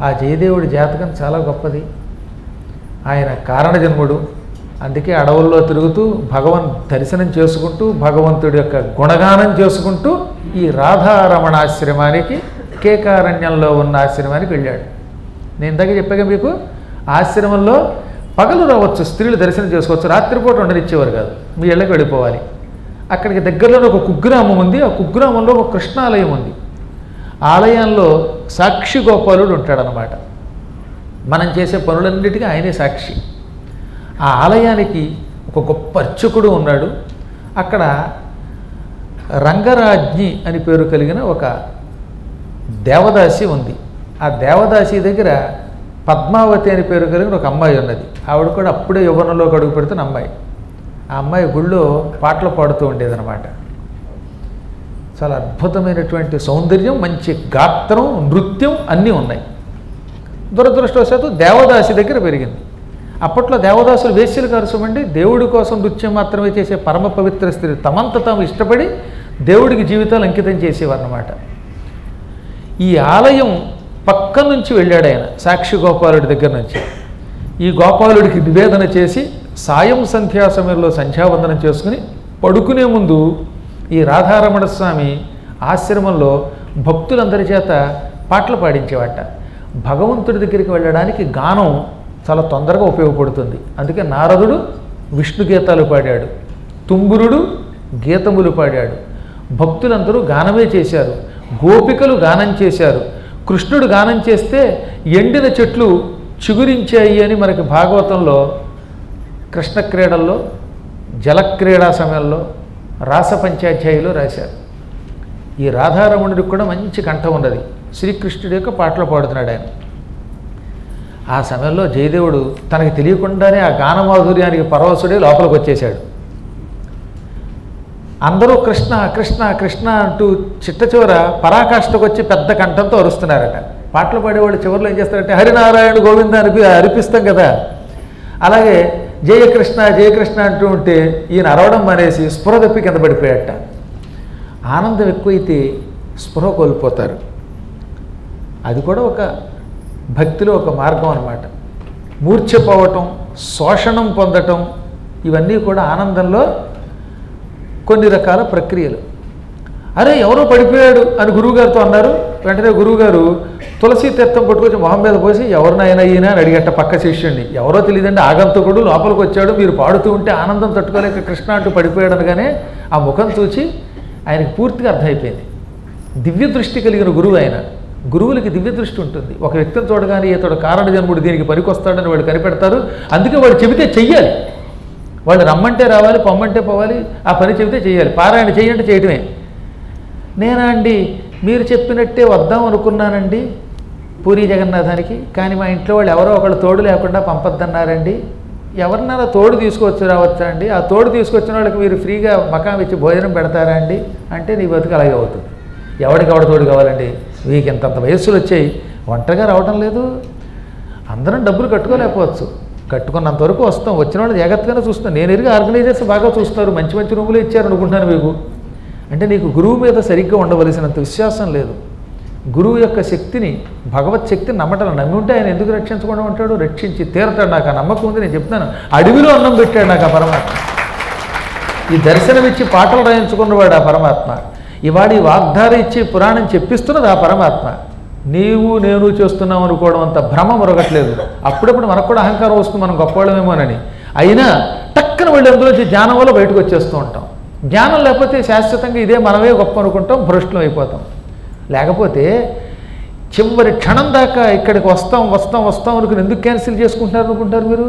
ఆ జయదేవుడి జాతకం చాలా గొప్పది. ఆయన కారణజన్ముడు. అందుకే అడవుల్లో తిరుగుతూ దర్శనం చేసుకుంటూ భగవంతుడి యొక్క గుణగానం చేసుకుంటూ ఈ రాధారమణాశ్రమానికి కేకారణ్యంలో ఉన్న ఆశ్రమానికి వెళ్ళాడు. నేను ఇందాక చెప్పాక మీకు ఆశ్రమంలో పగలు రావచ్చు, స్త్రీలు దర్శనం చేసుకోవచ్చు, రాత్రిపూట ఉండనిచ్చేవారు కాదు, మీ ఇళ్ళకి వెళ్ళిపోవాలి. అక్కడికి దగ్గరలో ఒక కుగ్రామం ఉంది. ఆ కుగ్రామంలో ఒక కృష్ణాలయం ఉంది. ఆలయంలో సాక్షి గోపాలుడు ఉంటాడనమాట. మనం చేసే పనులన్నిటికీ ఆయనే సాక్షి. ఆ ఆలయానికి ఒక గొప్ప అర్చకుడు ఉన్నాడు. అక్కడ రంగరాజ్ఞి అని పేరు కలిగిన ఒక దేవదాసి ఉంది. ఆ దేవదాసి దగ్గర పద్మావతి అని పేరు కలిగిన ఒక అమ్మాయి ఉన్నది. ఆవిడ కూడా అప్పుడే యవ్వనంలోకి అడుగు పెడుతున్న అమ్మాయి. ఆ అమ్మాయి గుళ్ళో పాటలు పాడుతూ ఉండేదన్నమాట. చాలా అద్భుతమైనటువంటి సౌందర్యం, మంచి గాత్రం, నృత్యం అన్నీ ఉన్నాయి. దురదృష్టవశాత్తు దేవదాసి దగ్గర పెరిగింది. అప్పట్లో దేవదాసులు వేశ్యలు కరుసమండి, దేవుడి కోసం నృత్యం మాత్రమే చేసే పరమ పవిత్ర స్త్రీ. తమంత తాము ఇష్టపడి దేవుడికి జీవితాలు అంకితం చేసేవారన్నమాట. ఈ ఆలయం పక్క నుంచి వెళ్ళాడు ఆయన, సాక్షి గోపాలుడి దగ్గర నుంచి. ఈ గోపాలుడికి నివేదన చేసి సాయం సంధ్యా సమయంలో సంధ్యావందనం చేసుకుని పడుకునే ముందు ఈ రాధారమణ స్వామి ఆశ్రమంలో భక్తులందరి చేత పాటలు పాడించేవాట. భగవంతుడి దగ్గరికి వెళ్ళడానికి గానం చాలా తొందరగా ఉపయోగపడుతుంది. అందుకే నారదుడు విష్ణు గీతాలు పాడాడు, తుంబురుడు గీతములు పాడాడు, భక్తులందరూ గానమే చేశారు, గోపికలు గానం చేశారు. కృష్ణుడు గానం చేస్తే ఎండిన చెట్లు చిగురించాయి అని మనకి భాగవతంలో కృష్ణ క్రీడల్లో జలక్రీడా సమయంలో రాస పంచాధ్యాయులు రాశారు. ఈ రాధారమణుడికి కూడా మంచి కంఠం ఉన్నది. శ్రీకృష్ణుడి యొక్క పాటలు పాడుతున్నాడు ఆయన. ఆ సమయంలో జయదేవుడు తనకి తెలియకుండానే ఆ గానమాధుర్యానికి పరవశుడే లోపలికి వచ్చేశాడు. అందరూ కృష్ణ కృష్ణ కృష్ణ అంటూ చిట్ట చివర పరాకాష్ఠకు వచ్చి పెద్ద కంఠంతో అరుస్తున్నారట. పాటలు పాడేవాళ్ళు చివరిలో ఏం చేస్తారంటే హరినారాయణ గోవింద అర్పిస్తాం కదా, అలాగే జయకృష్ణ జయకృష్ణ అంటూ ఉంటే ఈయన అరవడం మానేసి స్పృహ తప్పి కింద పడిపోయాట. ఆనందం ఎక్కువైతే స్పృహ కోల్పోతారు. అది కూడా ఒక భక్తిలో ఒక మార్గం అన్నమాట. మూర్ఛపోవటం, శోషణం పొందటం, ఇవన్నీ కూడా ఆనందంలో కొన్ని రకాల ప్రక్రియలు. అరే ఎవరో పడిపోయాడు అని గురువుగారితో అన్నారు. వెంటనే గురువుగారు తులసి తీర్థం పట్టుకొచ్చి మొహం మీద పోసి ఎవరినైనా ఈయన అని అడిగట్ట పక్క శిష్యుడిని. ఎవరో తెలియదండి, ఆగంతకుడు లోపలికి వచ్చాడు, మీరు పాడుతూ ఉంటే ఆనందం తట్టుకోలేక కృష్ణ అంటూ పడిపోయాడు అనగానే ఆ ముఖం చూచి ఆయనకు పూర్తిగా అర్థమైపోయింది. దివ్య దృష్టి కలిగిన గురువు ఆయన. గురువులకి దివ్య దృష్టి ఉంటుంది. ఒక వ్యక్తిని చూడగానే ఇతడు కారణ జన్ముడు దీనికి పనికొస్తాడని వాళ్ళు కనిపెడతారు. అందుకే వాడు చెబితే చెయ్యాలి. వాళ్ళు రమ్మంటే రావాలి, పొమ్మంటే పోవాలి, ఆ పని చెబితే చేయాలి. పారాయణ చేయంటే చేయటమే. నేనా అండి మీరు చెప్పినట్టే వద్దాం అనుకున్నానండి పూరీ జగన్నాథానికి, కానీ మా ఇంట్లో వాళ్ళు ఎవరో ఒకళ్ళు తోడు లేకుండా పంపొద్దన్నారండి. ఎవరినైనా తోడు తీసుకొచ్చి రావచ్చా అండి? ఆ తోడు తీసుకొచ్చిన వాళ్ళకి మీరు ఫ్రీగా మకాం ఇచ్చి భోజనం పెడతారా అండి అంటే నీ బతుకు అలాగే అవుతుంది. ఎవడికి తోడు కావాలండి? మీకు ఇంతంత వయస్సులు వచ్చాయి, ఒంటరిగా రావటం లేదు. అందరం డబ్బులు కట్టుకోలేకపోవచ్చు, కట్టుకున్నంతవరకు వస్తాం. వచ్చిన వాళ్ళు జాగ్రత్తగానే చూస్తాం. నేను ఎరిగి ఆర్గనైజర్స్ బాగా చూస్తారు, మంచి మంచి రూములు ఇచ్చారు అనుకుంటున్నాను మీకు. అంటే నీకు గురువు మీద సరిగ్గా ఉండవలసినంత విశ్వాసం లేదు. గురువు యొక్క శక్తిని, భగవత్ శక్తిని నమ్మటం. నమ్మి ఉంటే ఆయన ఎందుకు రక్షించకుండా ఉంటాడు? రక్షించి తీరతాడు. నాకు ఆ నమ్మకం ఉంది. నేను చెప్తున్నాను, అడవిలో అన్నం పెట్టాడు నాకు ఆ పరమాత్మ. ఈ దర్శనమిచ్చి పాటలు రాయించుకున్నవాడు ఆ పరమాత్మ. ఇవాడు ఈ వాగ్దారి ఇచ్చి పురాణం చెప్పిస్తున్నది ఆ పరమాత్మ. నీవు నేను చేస్తున్నావు అనుకోవడం అంత భ్రమ మరొకట్లేదు. అప్పుడప్పుడు మనకు కూడా అహంకారం వస్తుంది, మనం గొప్పవాళ్ళమేమోనని. అయినా టక్కన వెళ్ళి అందులోంచి జ్ఞానం వల్ల బయటకు వచ్చేస్తూ ఉంటాం. జ్ఞానం లేకపోతే శాశ్వతంగా ఇదే మనమే గొప్ప అనుకుంటాం, భ్రష్టులం అయిపోతాం. లేకపోతే చివరి క్షణం దాకా ఇక్కడికి వస్తాం వస్తాం వస్తాం అనుకుని ఎందుకు క్యాన్సిల్ చేసుకుంటున్నారు అనుకుంటారు మీరు?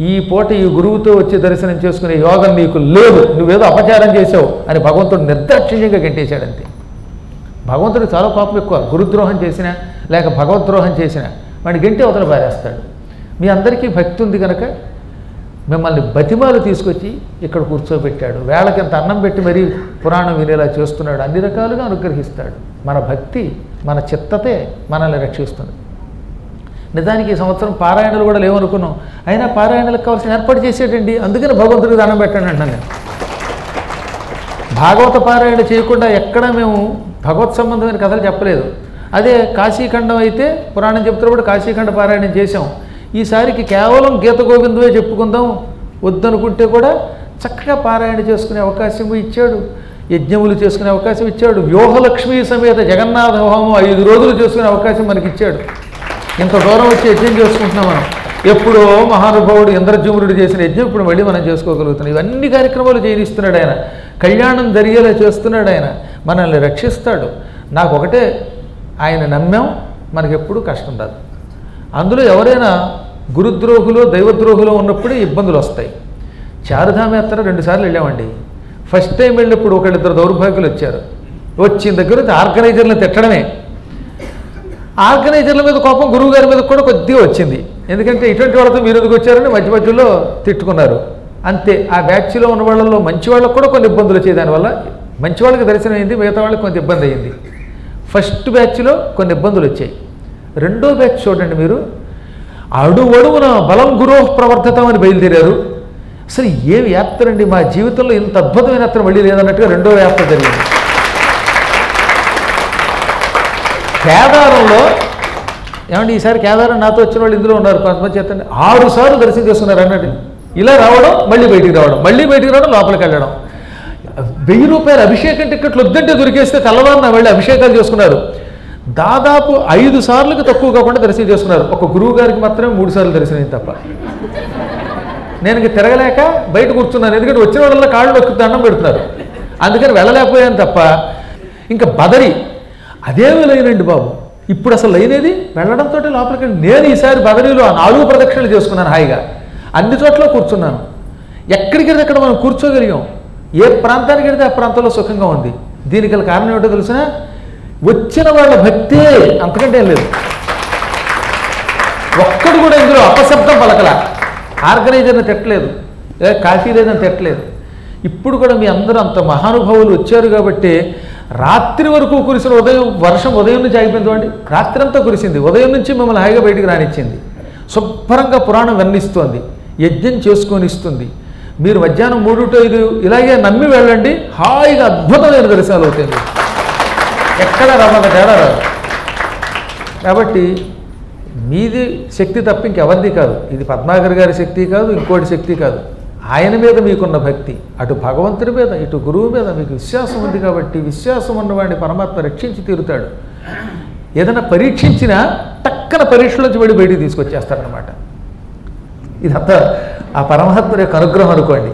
ఈ పూట ఈ గురువుతో వచ్చి దర్శనం చేసుకునే యోగం నీకు లేదు, నువ్వేదో అపచారం చేసావు అని భగవంతుడు నిర్దాక్షిణ్యంగా గెంటేశాడంతే. భగవంతుడికి చాలా కోపం ఎక్కువ. గురుద్రోహం చేసినా లేక భగవద్ద్రోహం చేసినా వాడిని గెంటి అవతల పారేస్తాడు. మీ అందరికీ భక్తి ఉంది కనుక మిమ్మల్ని బతిమాలు తీసుకొచ్చి ఇక్కడ కూర్చోబెట్టాడు. వేళకింత అన్నం పెట్టి మరీ పురాణం వినేలా చేస్తున్నాడు. అన్ని రకాలుగా అనుగ్రహిస్తాడు. మన భక్తి, మన చిత్తతే మనల్ని రక్షిస్తుంది. నిజానికి ఈ సంవత్సరం పారాయణలు కూడా లేవనుకున్నాం, అయినా పారాయణలకు కావాల్సిన ఏర్పాటు చేసేటండి. అందుకని భగవంతుడికి దండం పెట్టండి అంటాను నేను. భాగవత పారాయణ చేయకుండా ఎక్కడ మేము భగవత్ సంబంధమైన కథలు చెప్పలేదు. అదే కాశీఖండం అయితే పురాణం చెప్తున్నప్పుడు కాశీఖండ పారాయణం చేశాం. ఈసారికి కేవలం గీత గోవిందమే చెప్పుకుందాం వద్దనుకుంటే కూడా చక్కగా పారాయణ చేసుకునే అవకాశం ఇచ్చాడు, యజ్ఞములు చేసుకునే అవకాశం ఇచ్చాడు, వ్యూహలక్ష్మి సమేత జగన్నాథ హోమం 5 రోజులు చేసుకునే అవకాశం మనకి ఇచ్చాడు. ఇంత దూరం వచ్చి యజ్ఞం చేసుకుంటున్నాం మనం. ఎప్పుడో మహానుభావుడు ఇంద్రజుమ్నుడు చేసిన యజ్ఞం ఇప్పుడు మళ్ళీ మనం చేసుకోగలుగుతున్నాం. ఇవన్నీ కార్యక్రమాలు చేయిస్తున్నాడు ఆయన, కళ్యాణం జరిగేలా చేస్తున్నాడు ఆయన, మనల్ని రక్షిస్తాడు. నాకు ఒకటే, ఆయన నమ్మాం, మనకెప్పుడు కష్టం రాదు. అందులో ఎవరైనా గురుద్రోహులు దైవద్రోహులు ఉన్నప్పుడే ఇబ్బందులు వస్తాయి. చారుధామ యాత్ర 2 సార్లు వెళ్ళామండి. ఫస్ట్ టైం వెళ్ళినప్పుడు ఒకళ్ళిద్దరు దౌర్భాగ్యులు వచ్చారు. వచ్చిన దగ్గర ఆర్గనైజర్లను తిట్టడమే. ఆర్గనైజర్ల మీద కోపం గురువు గారి మీద కూడా కొద్దిగా వచ్చింది. ఎందుకంటే ఇటువంటి వాళ్ళతో మీరు ఎందుకు వచ్చారని మధ్య మధ్యలో తిట్టుకున్నారు. అంతే. ఆ బ్యాచ్లో ఉన్న వాళ్ళలో మంచి వాళ్ళకు కూడా కొన్ని ఇబ్బందులు వచ్చాయి. దానివల్ల మంచి వాళ్ళకి దర్శనం అయింది, మిగతా వాళ్ళకి కొంత ఇబ్బంది అయింది. ఫస్ట్ బ్యాచ్లో కొన్ని ఇబ్బందులు వచ్చాయి. రెండో బ్యాచ్ చూడండి మీరు, అడువడువున బలం గురో ప్రవర్తతం అని బయలుదేరారు. అసలు ఏమి యాత్ర అండి, మా జీవితంలో ఇంత అద్భుతమైన యాత్ర మళ్ళీ లేదన్నట్టుగా రెండో యాత్ర జరిగింది. కేదారంలో ఏమంటే ఈసారి కేదారం నాతో వచ్చిన వాళ్ళు ఇందులో ఉన్నారు కొంతమంది చేతండి 6 సార్లు దర్శనం చేసుకున్నారు అన్నట్టు. ఇలా రావడం, మళ్ళీ బయటికి రావడం, మళ్ళీ బయటికి రావడం, లోపలికి వెళ్ళడం. 1000 రూపాయల అభిషేకం టిక్కెట్లు వద్దంటే దొరికేస్తే తెల్లవారున వెళ్ళి అభిషేకాలు చేసుకున్నారు. దాదాపు 5 సార్లకు తక్కువ కాకుండా దర్శనం చేసుకున్నారు. ఒక గురువు గారికి మాత్రమే 3 సార్లు దర్శనం అయింది తప్ప. నేను ఇంక తిరగలేక బయట కూర్చున్నాను. ఎందుకంటే వచ్చిన వాళ్ళ కాళ్ళు నొక్కి దండం పెడుతున్నారు, అందుకని వెళ్ళలేకపోయాను తప్ప. ఇంకా బదరి అదేమీ లేనండి బాబు. ఇప్పుడు అసలు లేనేది వెళ్ళడంతో లోపలికి వెళ్ళి నేను ఈసారి బదరీలో 4 ప్రదక్షిణలు చేసుకున్నాను హాయిగా. అన్ని చోట్ల కూర్చున్నాను. ఎక్కడికి వెళ్తే అక్కడ మనం కూర్చోగలిగాం. ఏ ప్రాంతానికి వెళ్తే ఆ ప్రాంతంలో సుఖంగా ఉంది. దీనికి గల కారణం ఏమిటో తెలిసిన, వచ్చిన వాళ్ళ భక్తే, అంతకంటే ఏం లేదు. ఒక్కడు కూడా ఇందులో అపశబ్దం పలకల. ఆర్గనైజర్ని తిట్టలేదు, కాఫీ లేదని తిట్టలేదు. ఇప్పుడు కూడా మీ అందరూ అంత మహానుభావులు వచ్చారు కాబట్టి రాత్రి వరకు కురిసిన వర్షం ఉదయం నుంచి ఆగిపోయింది. రాత్రి అంతా కురిసింది, ఉదయం నుంచి మిమ్మల్ని హాయిగా బయటికి రానిచ్చింది. శుభ్రంగా పురాణం వర్ణిస్తోంది, యజ్ఞం చేసుకొని ఇస్తుంది. మీరు మధ్యాహ్నం 3 to 5 ఇలాగే నమ్మి వెళ్ళండి, హాయిగా అద్భుతమైన దర్శనాలు అవుతాయి. ఎక్కడ రవ్వంత తేడా రాదు. కాబట్టి మీది శక్తి తప్ప ఇంకెవరిది కాదు. ఇది పద్మాకర్ గారి శక్తి కాదు, ఇంకోటి శక్తి కాదు. ఆయన మీద మీకున్న భక్తి, అటు భగవంతుడి మీద ఇటు గురువు మీద మీకు విశ్వాసం ఉంది కాబట్టి విశ్వాసం ఉన్నవాడిని పరమాత్మ రక్షించి తీరుతాడు. ఏదైనా పరీక్షించినా టక్కన పరీక్షలోంచి వెళ్ళి బయటికి తీసుకొచ్చేస్తాడనమాట. ఇదంతా ఆ పరమాత్మ యొక్క అనుగ్రహం అనుకోండి.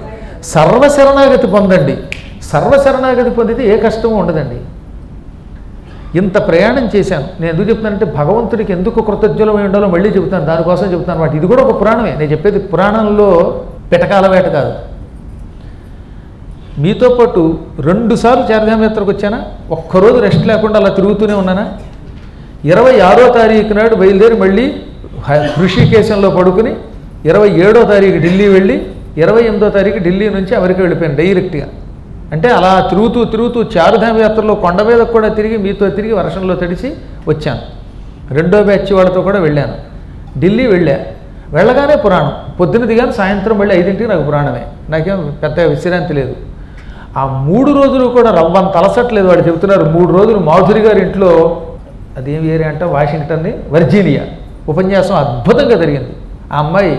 సర్వశరణాగతి పొందండి. సర్వశరణాగతి పొందితే ఏ కష్టమూ ఉండదండి. ఇంత ప్రయాణం చేశాను. నేను ఎందుకు చెప్తానంటే భగవంతుడికి ఎందుకు కృతజ్ఞులమై ఉండాలో మళ్ళీ చెబుతాను, దానికోసం చెబుతాను అన్నమాట. ఇది కూడా ఒక పురాణమే. నేను చెప్పేది పురాణంలో పిటకాల వేట కాదు. మీతో పాటు 2 సార్లు చార్ధామయాత్రకు వచ్చానా, ఒక్కరోజు రెస్ట్ లేకుండా అలా తిరుగుతూనే ఉన్నానా. 26వ తారీఖు నాడు బయలుదేరి మళ్ళీ ఋషికేశంలో పడుకుని 27వ తారీఖు ఢిల్లీ వెళ్ళి 28వ తారీఖు ఢిల్లీ నుంచి అమెరికా వెళ్ళిపోయాను డైరెక్ట్గా. అంటే అలా తిరుగుతూ చారుధామయాత్రలో కొండ మీద కూడా తిరిగి మీతో తిరిగి వర్షంలో తడిసి వచ్చాను. 2వ బ్యాచ్ వాళ్ళతో కూడా వెళ్ళాను. ఢిల్లీ వెళ్ళగానే పురాణం, పొద్దున్న దిగాను, సాయంత్రం మళ్ళీ 5ంటికి నాకు పురాణమే. నాకేం పెద్ద విశ్రాంతి లేదు. ఆ 3 రోజులు కూడా రవ్వంత అలసట్లేదు. వాళ్ళు చెబుతున్నారు 3 రోజులు మాధురి గారి ఇంట్లో, అదేం ఏరియా అంటే వాషింగ్టన్ని, వర్జీనియా, ఉపన్యాసం అద్భుతంగా జరిగింది. ఆ అమ్మాయి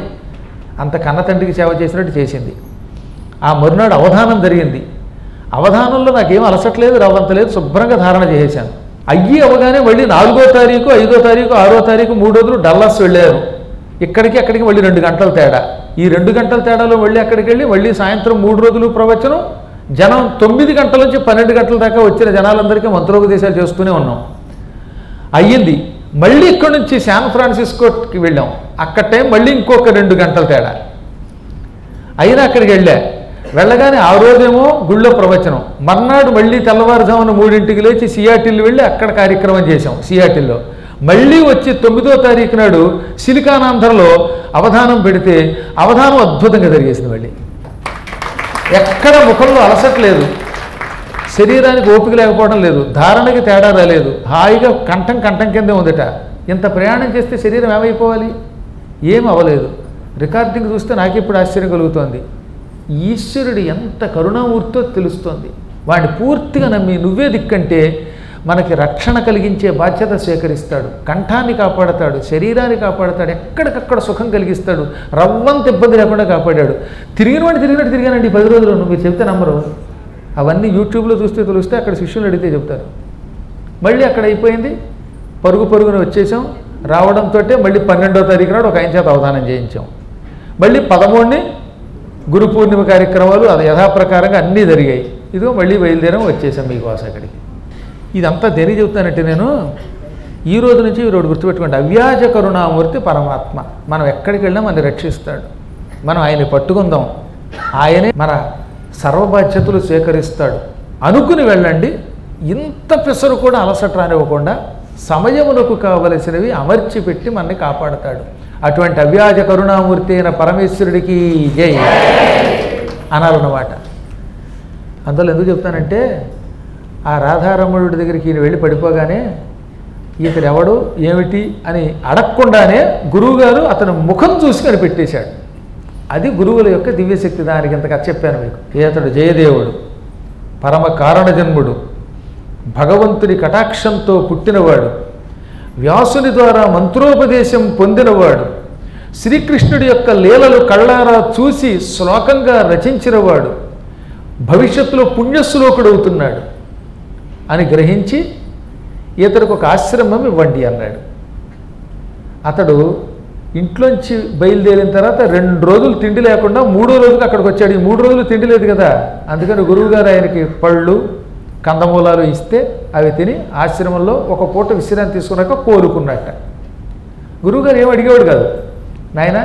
అంత కన్న తండ్రికి సేవ చేసినట్టు చేసింది. ఆ మరునాడు అవధానం జరిగింది. అవధానంలో నాకేం అలసట్లేదు, రవ్వంత లేదు, శుభ్రంగా ధారణ చేసేసాను. అవగానే మళ్ళీ 4వ తారీఖు 5వ తారీఖు 6వ తారీఖు 3 రోజులు డల్లాస్ వెళ్ళారు. అక్కడికి మళ్ళీ 2 గంటల తేడా. ఈ 2 గంటల తేడాలో మళ్ళీ అక్కడికి వెళ్ళి మళ్ళీ సాయంత్రం 3 రోజులు ప్రవచనం. జనం 9 గంటల నుంచి 12 గంటల దాకా వచ్చిన జనాలందరికీ మంత్రోపదేశాలు చేస్తూనే ఉన్నాం. అయ్యింది. మళ్ళీ ఇక్కడి నుంచి శాన్ ఫ్రాన్సిస్కోకి వెళ్ళాం. అక్కడ టైం మళ్ళీ ఇంకొక 2 గంటల తేడా. అయినా అక్కడికి వెళ్ళగానే ఆ రోజేమో గుళ్ళో ప్రవచనం. మర్నాడు మళ్ళీ తెల్లవారుజామున 3ంటికి లేచి సియాటిల్ వెళ్ళి అక్కడ కార్యక్రమం చేశాం. సియాటిల్లో మళ్ళీ వచ్చి 9వ తారీఖు నాడు సిలికానాంధ్రలో అవధానం పెడితే అవధానం అద్భుతంగా జరిగేసింది. మళ్ళీ ఎక్కడ ముఖంలో అలసట్లేదు, శరీరానికి ఓపిక లేకపోవడం లేదు, ధారణకి తేడా రాలేదు, హాయిగా కంఠం కిందే ఉందట. ఇంత ప్రయాణం చేస్తే శరీరం ఏమైపోవాలి? ఏం అవ్వలేదు. రికార్డింగ్ చూస్తే నాకు ఇప్పుడు ఆశ్చర్యం కలుగుతోంది. ఈశ్వరుడు ఎంత కరుణామూర్తో తెలుస్తోంది. వాడిని పూర్తిగా నమ్మి నువ్వే దిక్కంటే మనకి రక్షణ కలిగించే బాధ్యత స్వీకరిస్తాడు, కంఠాన్ని కాపాడతాడు, శరీరాన్ని కాపాడతాడు, ఎక్కడికక్కడ సుఖం కలిగిస్తాడు, రవ్వంత ఇబ్బంది లేకుండా కాపాడాడు. తిరిగినట్టు తిరిగానండి 10 రోజులు, మీరు చెప్తే నమ్మరు. అవన్నీ యూట్యూబ్లో చూస్తే తెలిస్తే, అక్కడ శిష్యులు అడిగితే చెప్తారు. మళ్ళీ అక్కడ అయిపోయింది, పరుగున వచ్చేసాం. రావడంతో మళ్ళీ 12వ తారీఖు నాడు ఒక ఆయన చేత అవధానం చేయించాం. మళ్ళీ 13ని గురు పూర్ణిమ కార్యక్రమాలు అది యథాప్రకారంగా అన్నీ జరిగాయి. ఇదిగో మళ్ళీ బయలుదేరాం, వచ్చేసాం మీకోసం అక్కడికి. ఇదంతా దేనికి చెబుతానంటే, నేను ఈ రోజు నుంచి ఈరోజు గుర్తుపెట్టుకోండి, అవ్యాజ కరుణామూర్తి పరమాత్మ. మనం ఎక్కడికి వెళ్ళినా మనని రక్షిస్తాడు. మనం ఆయన్ని పట్టుకుందాం, ఆయనే మన సర్వబాధ్యతలు స్వీకరిస్తాడు అనుకుని వెళ్ళండి. ఇంత పిసరు కూడా అలసట రానివ్వకుండా సమయమునకు కావలసినవి అమర్చి పెట్టి మనని కాపాడతాడు. అటువంటి అవ్యాజ కరుణామూర్తి అయిన పరమేశ్వరుడికి జై అనాలన్నమాట. అందులో ఎందుకు చెప్తానంటే, ఆ రాధారమణుడి దగ్గరికి ఈయన వెళ్ళి పడిపోగానే ఇతడు ఎవడు ఏమిటి అని అడగకుండానే గురువుగారు అతను ముఖం చూసి కనిపెట్టేశాడు. అది గురువుల యొక్క దివ్యశక్తి. దానికి ఇంతగా చెప్పాను మీకు. ఇతడు జయదేవుడు, పరమ కారణజన్ముడు, భగవంతుని కటాక్షంతో పుట్టినవాడు, వ్యాసుని ద్వారా మంత్రోపదేశం పొందినవాడు, శ్రీకృష్ణుడి యొక్క లీలలు కళ్ళారా చూసి శ్లోకంగా రచించినవాడు, భవిష్యత్తులో పుణ్యశ్లోకుడవుతున్నాడు అని గ్రహించి ఇతడికి ఒక ఆశ్రమం ఇవ్వండి అన్నాడు. అతడు ఇంట్లోంచి బయలుదేరిన తర్వాత 2 రోజులు తిండి లేకుండా 3వ రోజుకి అక్కడికి వచ్చాడు. ఈ 3 రోజులు తిండి లేదు కదా, అందుకని గురువుగారు ఆయనకి పళ్ళు కందమూలాలు ఇస్తే అవి తిని ఆశ్రమంలో ఒక పూట విశ్రాంతి తీసుకున్నాక కోరుకున్నట్ట. గురువుగారు ఏం అడిగేవాడు కాదు, నాయన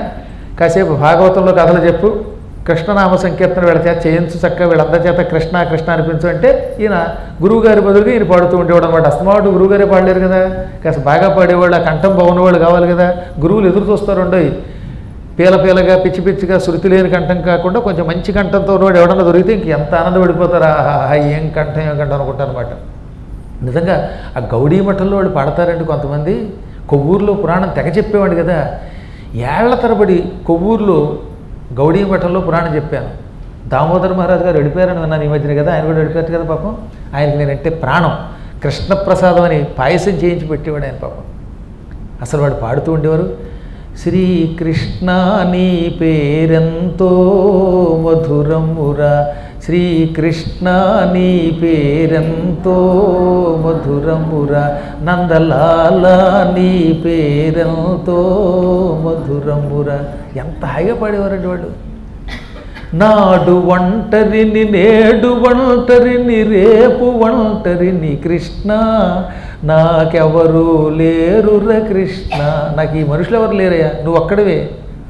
కాసేపు భాగవతంలో కథలు చెప్పు, కృష్ణనామ సంకీర్తన వీళ్ళ చేత చేయించు, చక్కగా వీళ్ళందరి చేత కృష్ణ కృష్ణ అనిపించు అంటే ఈయన గురువుగారి బదులుగా ఈయన పాడుతూ ఉండేవాడు అనమాట. అస్తమాటు గురువుగారే పాడలేరు కదా, కాస్త బాగా పాడేవాళ్ళు, ఆ కంఠం బాగున్నవాళ్ళు కావాలి కదా. గురువులు ఎదురు చూస్తారు ఉండవు, పీలగా పిచ్చి పిచ్చిగా శృతి లేని కంఠం కాకుండా కొంచెం మంచి కంఠంతో ఉన్నవాడు ఎవడన్నా దొరికితే ఇంక ఎంత ఆనందపడిపోతారా, ఏం కంఠం అనుకుంటారు అనమాట. నిజంగా ఆ గౌడీ మఠంలో వాళ్ళు పాడతారండి కొంతమంది. కొవ్వూరులో పురాణం తెగ చెప్పేవాడు కదా, ఏళ్ల తరబడి కొవ్వూరులో గౌడీ మఠంలో పురాణం చెప్పాను. దామోదర మహారాజు గారు వెళ్ళిపోయారని విన్నాను ఈ మధ్యన కదా, ఆయన కూడా వెళ్ళిపోయారు కదా పాపం. ఆయనకి నేనంటే ప్రాణం. కృష్ణప్రసాదం అని పాయసం చేయించి పెట్టేవాడు ఆయన పాపం. అసలు వాడు పాడుతూ ఉండేవారు, శ్రీకృష్ణ నీ పేరెంతో మధురమురా, శ్రీకృష్ణ నీ పేరెంతో మధురమురా, నందలాల నీ పేరెంతో మధురమురా. ఎంత హాయిగా పాడేవారండి వాళ్ళు. నాడు ఒంటరిని నేడు ఒంటరిని రేపు ఒంటరిని కృష్ణ, నాకెవరు లేరురా కృష్ణ, నాకు ఈ మనుషులు ఎవరు లేరయ్యా, నువ్వు ఒక్కడివే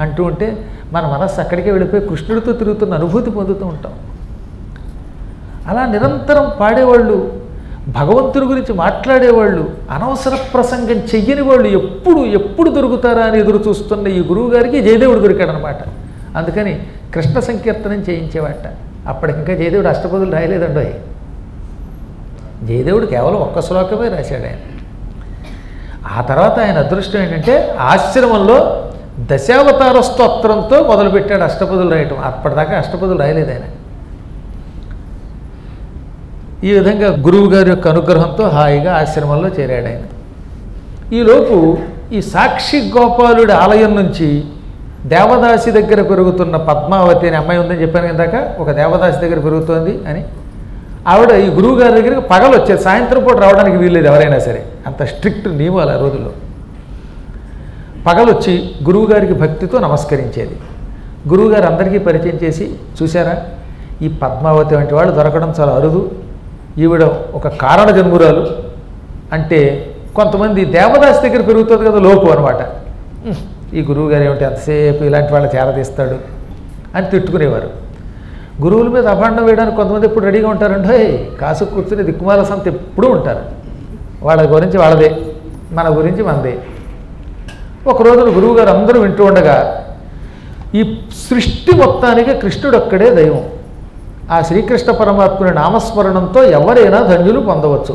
అంటూ ఉంటే మన మనస్సు అక్కడికే వెళ్ళిపోయి కృష్ణుడితో తిరుగుతున్న అనుభూతి పొందుతూ ఉంటాం. అలా నిరంతరం పాడేవాళ్ళు, భగవంతుడి గురించి మాట్లాడేవాళ్ళు, అనవసర ప్రసంగం చెయ్యని వాళ్ళు ఎప్పుడు దొరుకుతారా అని ఎదురు చూస్తున్న ఈ గురువు గారికి జయదేవుడు దొరికాడనమాట. అందుకని కృష్ణ సంకీర్తనం చేయించేవాట. అప్పటికింకా జయదేవుడు అష్టపదులు రాయలేదండి. జయదేవుడు కేవలం ఒక్క శ్లోకమే రాశాడు ఆయన. ఆ తర్వాత ఆయన అదృష్టం ఏంటంటే ఆశ్రమంలో దశావతార స్తోత్రంతో మొదలుపెట్టాడు అష్టపదులు రాయటం. అప్పటిదాకా అష్టపదులు రాయలేదు ఆయన. ఈ విధంగా గురువు గారి యొక్క అనుగ్రహంతో హాయిగా ఆశ్రమంలో చేరాడు ఆయన. ఈలోపు ఈ సాక్షి గోపాలుడి ఆలయం నుంచి దేవదాసి దగ్గర పెరుగుతున్న పద్మావతి అనే అమ్మాయి ఉందని చెప్పాను ఇందాక, ఒక దేవదాసి దగ్గర పెరుగుతోంది అని. ఆవిడ ఈ గురువు గారి దగ్గరికి పగలు వచ్చేది, సాయంత్రం పూట రావడానికి వీల్లేదు ఎవరైనా సరే, అంత స్ట్రిక్ట్ నియమాలు ఆ రోజుల్లో. పగలొచ్చి గురువుగారికి భక్తితో నమస్కరించేది. గురువుగారు అందరికీ పరిచయం చేసి, చూశారా ఈ పద్మావతి వంటి వాళ్ళు దొరకడం చాలా అరుదు, ఈవిడ ఒక కారణ జన్మురాలు అంటే కొంతమంది దేవదాసి దగ్గర పెరుగుతుంది కదా లోపు అనమాట. ఈ గురువుగారు ఏమిటి ఎంతసేపు ఇలాంటి వాళ్ళు చేరదీస్తాడు అని తిట్టుకునేవారు. గురువుల మీద అభాండం వేయడానికి కొంతమంది ఎప్పుడు రెడీగా ఉంటారంటే కాసు కూర్చుని దిక్కుమాల సంత ఎప్పుడూ ఉంటారు. వాళ్ళ గురించి వాళ్ళదే, మన గురించి మనదే. ఒక రోజున గురువుగారు అందరూ వింటూ ఉండగా ఈ సృష్టి మొత్తానికి కృష్ణుడు ఒక్కడే దైవం, ఆ శ్రీకృష్ణ పరమాత్ముని నామస్మరణంతో ఎవరైనా ధన్యులు పొందవచ్చు.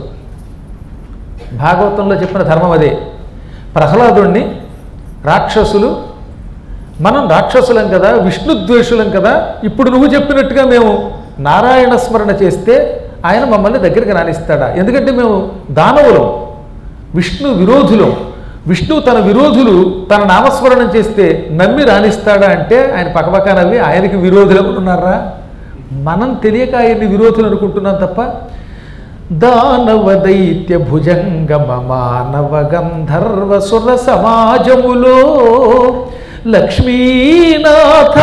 భాగవతంలో చెప్పిన ధర్మం అదే. ప్రహ్లాదుణ్ణి రాక్షసులు, మనం రాక్షసులం కదా, విష్ణుద్వేషులం కదా, ఇప్పుడు నువ్వు చెప్పినట్టుగా మేము నారాయణ స్మరణ చేస్తే ఆయన మమ్మల్ని దగ్గరికి రానిస్తాడా? ఎందుకంటే మేము దానవులం, విష్ణు విరోధులం. విష్ణువు తన విరోధులు తన నామస్మరణం చేస్తే నమ్మి రాణిస్తాడా అంటే ఆయన పక్కపక్క నవ్వి ఆయనకి విరోధులు అనుకున్నారా? మనం తెలియక ఆయన్ని విరోధులు అనుకుంటున్నాం తప్ప. దానవ దైత్య భుజంగమ మానవ గంధర్వ సుర సమాజములో లక్ష్మీనాథ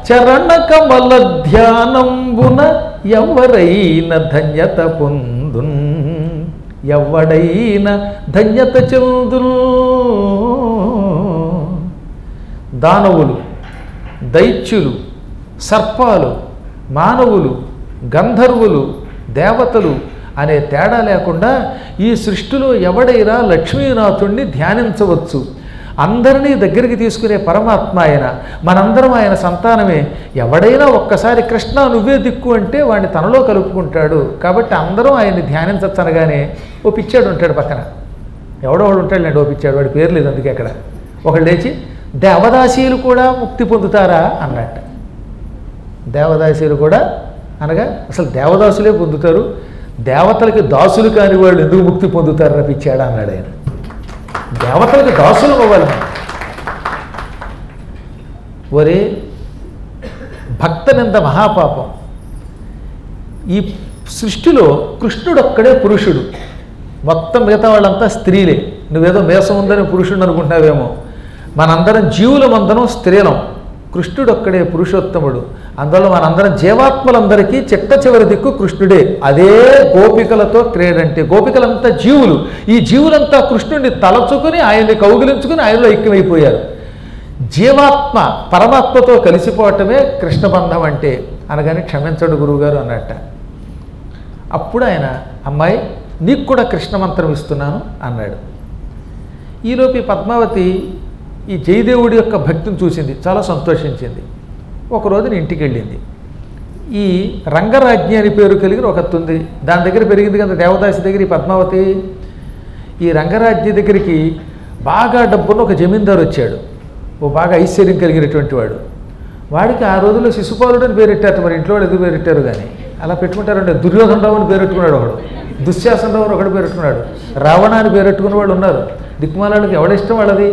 చరణ కమల ధ్యానంబున ఎవరైన ధన్యత పొందున్, ఎవడైన ధన్యత చెందును. దానవులు, దైత్యులు, సర్పాలు, మానవులు, గంధర్వులు, దేవతలు అనే తేడా లేకుండా ఈ సృష్టిలో ఎవడైనా లక్ష్మీనాథుణ్ణి ధ్యానించవచ్చు. అందరినీ దగ్గరికి తీసుకునే పరమాత్మ ఆయన, మనందరం ఆయన సంతానమే. ఎవడైనా ఒక్కసారి కృష్ణ నువ్వే దిక్కు అంటే వాడిని తనలో కలుపుకుంటాడు. కాబట్టి అందరం ఆయన్ని ధ్యానించచ్చు అనగానే ఓ పిచ్చాడు ఉంటాడు పక్కన, ఎవడో వాడు ఉంటాడు లేండి, ఓ పిచ్చాడు, వాడి పేరు లేదు అందుకే అక్కడ. ఒకళ్ళు లేచి దేవదాసీలు కూడా ముక్తి పొందుతారా అన్నట్టు. దేవదాసీలు కూడా అనగా అసలు దేవదాసులే పొందుతారు, దేవతలకి దాసులు కాని వాళ్ళు ఎందుకు ముక్తి పొందుతారని పిచ్చాడా అన్నాడు ఆయన. దేవతలకు దాసులు అవ్వాలి. ఒరే భక్తనింద మహాపాపం. ఈ సృష్టిలో కృష్ణుడొక్కడే పురుషుడు, మొత్తం మిగతా వాళ్ళంతా స్త్రీలే. నువ్వేదో మేసం ఉందని పురుషుడు అనుకుంటున్నావేమో. మనందరం జీవులమందరం స్త్రీలం, కృష్ణుడొక్కడే పురుషోత్తముడు. అందువల్ల మనందరం జీవాత్మలందరికీ చిట్ట చివరి దిక్కు కృష్ణుడే. అదే గోపికలతో క్రీడంటే. గోపికలంతా జీవులు, ఈ జీవులంతా కృష్ణుడిని తలచుకుని ఆయన్ని కౌగిలించుకుని ఆయనలో ఐక్యమైపోయారు. జీవాత్మ పరమాత్మతో కలిసిపోవటమే కృష్ణబంధం అంటే అనగానే క్షమించడు గురువుగారు అన్నట్ట. అప్పుడు ఆయన అమ్మాయి నీకు కూడా కృష్ణ మంత్రం ఇస్తున్నాను అన్నాడు. ఈలోపు పద్మావతి ఈ జయదేవుడి యొక్క భక్తిని చూసింది, చాలా సంతోషించింది. ఒక రోజున ఇంటికి వెళ్ళింది. ఈ రంగరాజ్ఞి అని పేరు కలిగిన ఒక ఉంది, దాని దగ్గర పెరిగింది కదా దేవదాసి దగ్గర ఈ పద్మావతి. ఈ రంగరాజ్ఞి దగ్గరికి బాగా డబ్బున్న ఒక జమీందారు వచ్చాడు, ఓ బాగా ఐశ్వర్యం కలిగినటువంటి వాడు. వాడికి ఆ రోజుల్లో శిశుపాలుడు అని పేరెట్టారు. మరి ఇంట్లో వాళ్ళు ఎందుకు పేరెట్టారు కానీ అలా పెట్టుకుంటారంటే. దుర్యోధనరావు అని పేరెట్టుకున్నాడు ఒకడు, దుశ్శాసనరావు అని ఒకడు పేరెట్టుకున్నాడు, రావణ అని పేరెట్టుకున్న వాళ్ళు ఉన్నారు. దిక్కుమాలకు ఎవడిష్టం వాళ్ళది.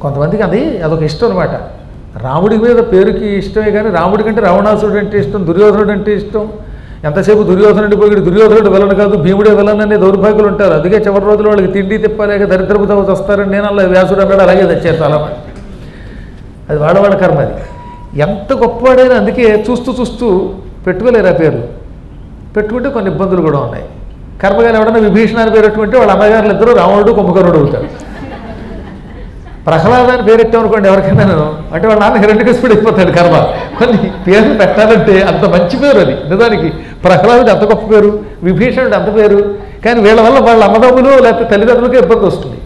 కొంతమందికి అదొక ఇష్టం అనమాట. రాముడి మీద పేరుకి ఇష్టమే కానీ రాముడి కంటే రావణాసుడు అంటే ఇష్టం, దుర్యోధనుడు అంటే ఇష్టం. ఎంతసేపు దుర్యోధనుడి పోయి దుర్యోధనుడు వెళ్ళను కాదు భీముడే వెళ్ళను అనే దౌర్భాగ్యులు ఉంటారు. అందుకే చివరి రోజులు వాళ్ళకి తిండి తిప్పలేక దరిద్రపు తవ్వు వస్తారని నేను అలా వ్యాసుడు అన్నాడు, అలాగే తెచ్చారు చాలామంది. అది వాళ్ళ కర్మ. అది ఎంత గొప్పవాడైనా అందుకే చూస్తూ చూస్తూ పెట్టుకోలేరు ఆ పేర్లు. పెట్టుకుంటే కొన్ని ఇబ్బందులు కూడా ఉన్నాయి. కర్మగారు ఎవడన్నా విభీషణ అని పేరెట్టుకుంటే వాళ్ళ అమ్మగారులు ఇద్దరు రావణుడు కుంభకర్ణుడు అవుతాడు. ప్రహ్లాదాన్ని పేరెట్టామనుకోండి ఎవరికైనా అంటే వాళ్ళ నాన్న హిరణ్యకశిపుడు అయిపోతాడు. కర్మ కొన్ని పేర్లు పెట్టాలంటే అంత మంచి పేరు అది. నిజానికి ప్రహ్లాదుడు అంత గొప్ప పేరు, విభీషణుడు అంత పేరు. కానీ వీళ్ళ వల్ల వాళ్ళ అన్నదమ్ములు లేకపోతే తల్లిదండ్రులకే ఇబ్బంది వస్తుంది.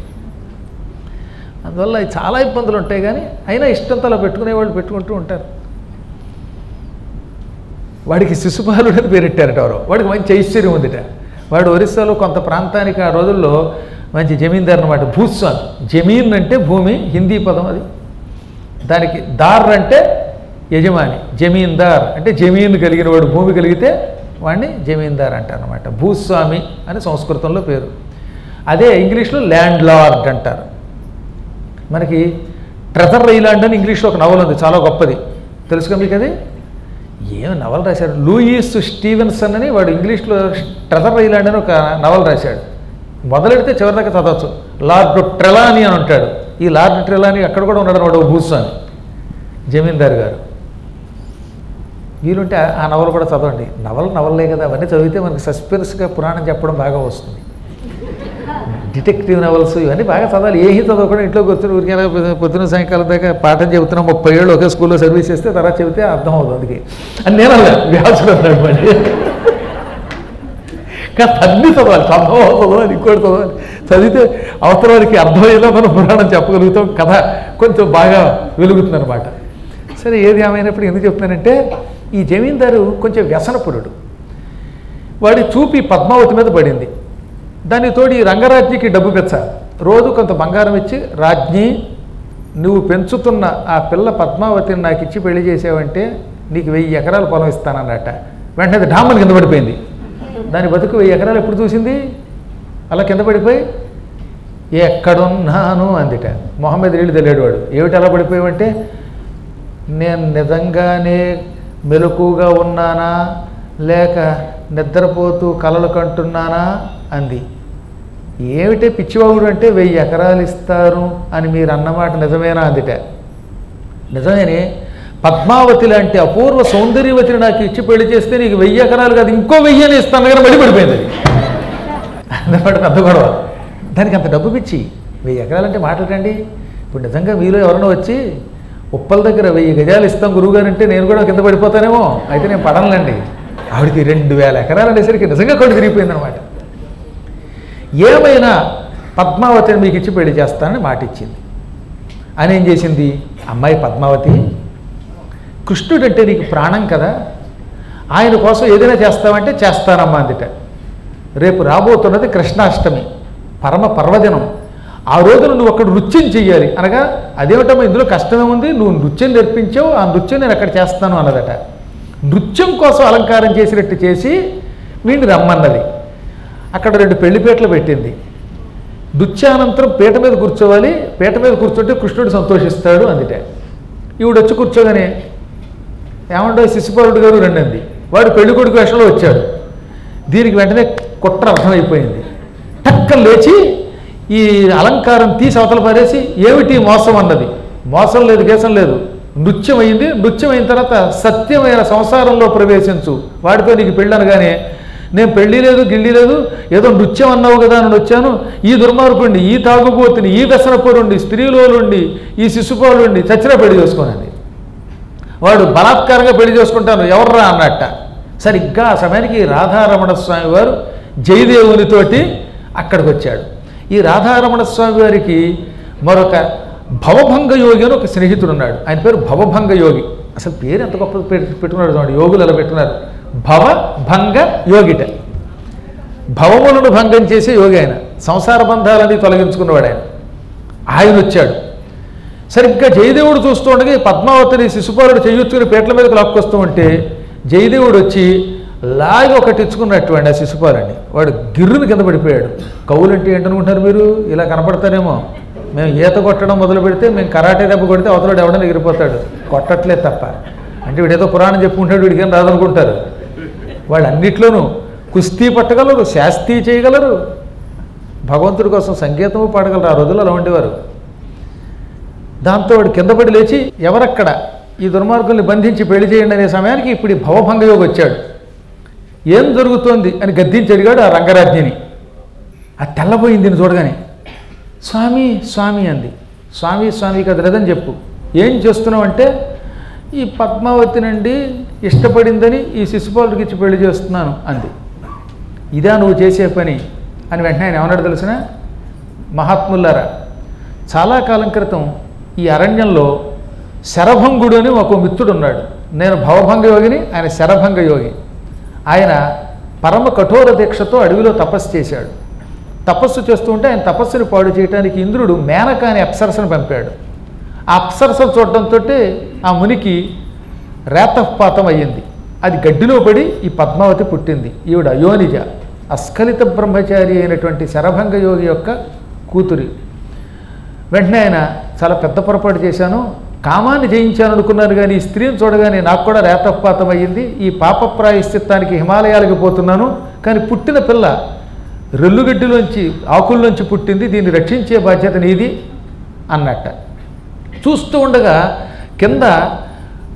అందువల్ల చాలా ఇబ్బందులు ఉంటాయి. కానీ అయినా ఇష్టంతో అలా పెట్టుకునేవాళ్ళు పెట్టుకుంటూ ఉంటారు. వాడికి శిశుపాలుడు అని పేరెట్టారట ఎవరో. వాడికి మంచి ఐశ్వర్యం ఉందిట. వాడు ఒరిస్సాలో కొంత ప్రాంతానికి ఆ రోజుల్లో మంచి జమీందారు అనమాట, భూస్వామి. జమీన్ అంటే భూమి, హిందీ పదం అది. దానికి దార్ అంటే యజమాని, జమీందార్ అంటే జమీన్ కలిగిన వాడు, భూమి కలిగితే వాడిని జమీందార్ అంటారు అనమాట. భూస్వామి అని సంస్కృతంలో పేరు. అదే ఇంగ్లీష్లో ల్యాండ్ లార్డ్ అంటారు. మనకి ట్రెజర్ ఐలాండ్ అని ఇంగ్లీష్లో ఒక నవల ఉంది, చాలా గొప్పది. తెలుసుగా మీకు అది? ఏం నవల రాశాడు, లూయిస్ స్టీవెన్సన్ అని. వాడు ఇంగ్లీష్లో ట్రెజర్ ఐలాండ్ అని ఒక నవల రాశాడు. మొదలెడితే చివరిదాకా చదవచ్చు. లార్డ్ ట్రెలానీ అని ఉంటాడు. ఈ లార్డ్ ట్రెలానీ అక్కడ కూడా ఉన్నాడు వాడు, భూస్వామి జమీందారు గారు. వీలుంటే ఆ నవల కూడా చదవండి. నవలలే కదా, అవన్నీ చదివితే మనకి సస్పెన్స్గా పురాణం చెప్పడం బాగా వస్తుంది. డిటెక్టివ్ నవల్స్ ఇవన్నీ బాగా చదవాలి. ఏమీ చదవకుండా ఇంట్లో కూర్చొని ఊరికైనా పొద్దున సాయంకాలం దాకా పాఠం చెబుతున్నాం. 30 ఏళ్ళు ఒకే స్కూల్లో సర్వీస్ చేస్తే తర్వాత చెబితే అర్థం అవుతుంది. అందుకే అని నేను అలా వ్యాసుడు అన్నాడు. మళ్ళీ కానీ అన్నీ చదవాలి, సంభవం చదవాలి, ఇంకోటి చదవాలి. చదివితే అవతల వారికి అర్థమయ్యేలా మనం పురాణం చెప్పగలుగుతాం. కథ కొంచెం బాగా వెలుగుతుంది అనమాట. సరే, ఏది ఏమైనప్పుడు ఎందుకు చెప్తున్నానంటే ఈ జమీందారు కొంచెం వ్యసనపురుడు. వాడి చూపి పద్మావతి మీద పడింది. దానికి తోడు ఈ రంగరాజ్ఞికి డబ్బు పెచ్చ. రోజు కొంత బంగారం ఇచ్చి, రాజ్ఞి నువ్వు పెంచుతున్న ఆ పిల్ల పద్మావతిని నాకు ఇచ్చి పెళ్లి చేసావంటే నీకు 1000 ఎకరాల పొలం ఇస్తానన్నట. వెంటనే అది డామ్మని కింద పడిపోయింది. దాని బతుకు 1000 ఎకరాలు ఎప్పుడు చూసింది? అలా కింద పడిపోయి ఎక్కడున్నాను అందిట. మొహమ్మద్ నీళ్ళు తెలియడు వాడు. ఏమిటి అలా పడిపోయావంటే, నేను నిజంగానే మెలకుగా ఉన్నానా లేక నిద్రపోతూ కలలు కంటున్నానా అంది. ఏమిటే పిచ్చివాగుడు అంటే 1000 ఎకరాలు ఇస్తారు అని మీరు అన్నమాట నిజమేనా అందిట. నిజమేనే. పద్మావతి లాంటి అపూర్వ సౌందర్యవతిని నాకు ఇచ్చి పెళ్లి చేస్తే నీకు 1000 ఎకరాలు కాదు ఇంకో 1000 ఇస్తాను కానీ మళ్ళీ పడిపోయింది. అన్నమాట పెద్ద గొడవ. దానికి అంత డబ్బు పిచ్చి. 1000 ఎకరాలంటే మాట్లాడండి. ఇప్పుడు నిజంగా మీలో ఎవరైనా వచ్చి ఉప్పల దగ్గర 1000 గజాలు ఇస్తాం గురువుగారు అంటే నేను కూడా కింద పడిపోతానేమో. అయితే నేను పడనులేండి. ఆవిడికి 2000 ఎకరాలు అనేసరికి నిజంగా కొడు తిరిగిపోయిందనమాట. ఏమైనా పద్మావతిని మీకు ఇచ్చి పెళ్లి చేస్తానని మాట ఇచ్చింది. అని ఏం చేసింది? అమ్మాయి పద్మావతి, కృష్ణుడంటే నీకు ప్రాణం కదా, ఆయన కోసం ఏదైనా చేస్తావంటే చేస్తానమ్మా అందుట. రేపు రాబోతున్నది కృష్ణాష్టమి, పరమ పర్వదినం. ఆ రోజున నువ్వు అక్కడ నృత్యం చెయ్యాలి. అనగా అదేమిటమ్మా ఇందులో కష్టమే ఉంది, నువ్వు నృత్యం నేర్పించావు, ఆ నృత్యం నేను అక్కడ చేస్తాను అన్నదట. నృత్యం కోసం అలంకారం చేసినట్టు చేసి వీడిని రమ్మన్నది. అక్కడ 2 పెళ్లిపేటలు పెట్టింది. నృత్యానంతరం పీట మీద కూర్చోవాలి, పీట మీద కూర్చుంటే కృష్ణుడు సంతోషిస్తాడు అందుట. ఈవిడ వచ్చి కూర్చోగానే ఏమండో శిశుపాలుడు గారు రెండంది. వాడు పెళ్లి కొడుకు వేషంలో వచ్చాడు. దీనికి వెంటనే కుట్ర అర్థమైపోయింది. టక్కన లేచి ఈ అలంకారం తీసి అవతల పారేసి ఏమిటి మోసం అన్నది. మోసం లేదు, కేసం లేదు, నృత్యం అయింది. నృత్యం అయిన తర్వాత సత్యమైన సంసారంలో ప్రవేశించు, వాడితో నీకు పెళ్ళి అనగానే నేను పెళ్ళి లేదు గిళ్ళి లేదు, ఏదో నృత్యం అన్నావు కదా అని వచ్చాను. ఈ దుర్మార్గుండి, ఈ తాగుబోతుని, ఈ వ్యసనపరుండి, స్త్రీలోనుండి, ఈ శిశుపాలుండి చచ్చిన పెళ్లి చేసుకోనండి. వాడు బలాత్కారంగా పెళ్లి చేసుకుంటాను ఎవర్రా అన్నట్ట. సరిగ్గా ఆ సమయానికి రాధారమణ స్వామి వారు జయదేవునితోటి అక్కడికి వచ్చాడు. ఈ రాధారమణ స్వామి వారికి మరొక భవభంగ యోగి అని ఒక స్నేహితుడు ఉన్నాడు. ఆయన పేరు భవభంగ యోగి. అసలు పేరు ఎంత గొప్ప పెట్టుకున్నాడు చూడండి. యోగులు అలా పెట్టుకున్నారు, భవభంగ యోగిట. భవములను భంగం చేసే యోగి ఆయన. సంసార బంధాలన్నీ తొలగించుకున్నవాడు ఆయన. ఆయన వచ్చాడు. సరిగ్గా జయదేవుడు చూస్తూ ఉండగా పద్మావతిని శిశుపాలుడు చెయ్యొచ్చుకుని పీటల మీదకి లాక్కొస్తూ ఉంటే జయదేవుడు వచ్చి లాగి ఒకటి ఇచ్చుకున్నటువంటి ఆ శిశుపాలుని. వాడు గిర్రుని కింద పడిపోయాడు. కవులంటే ఏంటనుకుంటారు మీరు? ఇలా కనపడతారేమో. మేము ఈత కొట్టడం మొదలు పెడితే, మేము కరాటే దెబ్బ కొడితే అవతలడు ఎవడని ఎగిరిపోతాడు, కొట్టట్లేదు తప్ప. అంటే వీడేదో పురాణం చెప్పుకుంటాడు, వీడికి ఏం రాదనుకుంటారు. వాళ్ళు అన్నిట్లోనూ కుస్తీ పట్టగలరు, శాస్త్రీ చేయగలరు, భగవంతుడి కోసం సంగీతము పాడగలరు. ఆ రోజుల్లో అలా ఉండేవారు. దాంతో వాడు కింద పడి లేచి ఎవరక్కడ ఈ దుర్మార్గుల్ని బంధించి పెళ్లి చేయండి అనే సమయానికి ఇప్పుడు ఈ భవభంగయోగి వచ్చాడు. ఏం జరుగుతోంది అని గద్దించి అడిగాడు ఆ రంగరాజ్ఞిని. అది తెల్లబోయింది చూడగానే. స్వామి స్వామి అంది. స్వామి స్వామి కదలేదని చెప్పు, ఏం చేస్తున్నావు అంటే ఈ పద్మావతి నుండి ఇష్టపడిందని ఈ శిశుపాలుడికి ఇచ్చి పెళ్లి చేస్తున్నాను అంది. ఇదా నువ్వు చేసే పని అని వెంటనే ఆయన ఏమన్నాడు తెలిసిన? మహాత్ములారా, చాలా కాలం క్రితం ఈ అరణ్యంలో శరభంగుడు అని ఒక మిత్రుడు ఉన్నాడు. నేను భవభంగ యోగిని, ఆయన శరభంగ యోగి. ఆయన పరమ కఠోర దీక్షతో అడవిలో తపస్సు చేశాడు. తపస్సు చేస్తూ ఉంటే ఆయన తపస్సుని పాడు చేయడానికి ఇంద్రుడు మేనక అనే అప్సరసను పంపాడు. ఆ అప్సరసను చూడటంతో ఆ మునికి రేతపాతం అయ్యింది. అది గడ్డిలో పడి ఈ పద్మావతి పుట్టింది. ఈవిడ అయోనిజ, అస్ఖలిత బ్రహ్మచారి అయినటువంటి శరభంగ యోగి యొక్క కూతురి. వెంటనే ఆయన చాలా పెద్ద పొరపాటు చేశాను, కామాన్ని జయించాను అనుకున్నాను, కానీ ఈ స్త్రీని చూడగానే నాకు కూడా రేతపాతం అయ్యింది. ఈ పాప ప్రాయశ్చిత్తానికి హిమాలయాలకు పోతున్నాను, కానీ పుట్టిన పిల్ల రెల్లుగడ్డిలోంచి ఆకుల్లోంచి పుట్టింది, దీన్ని రక్షించే బాధ్యత నీది అన్నట్ట. చూస్తూ ఉండగా కింద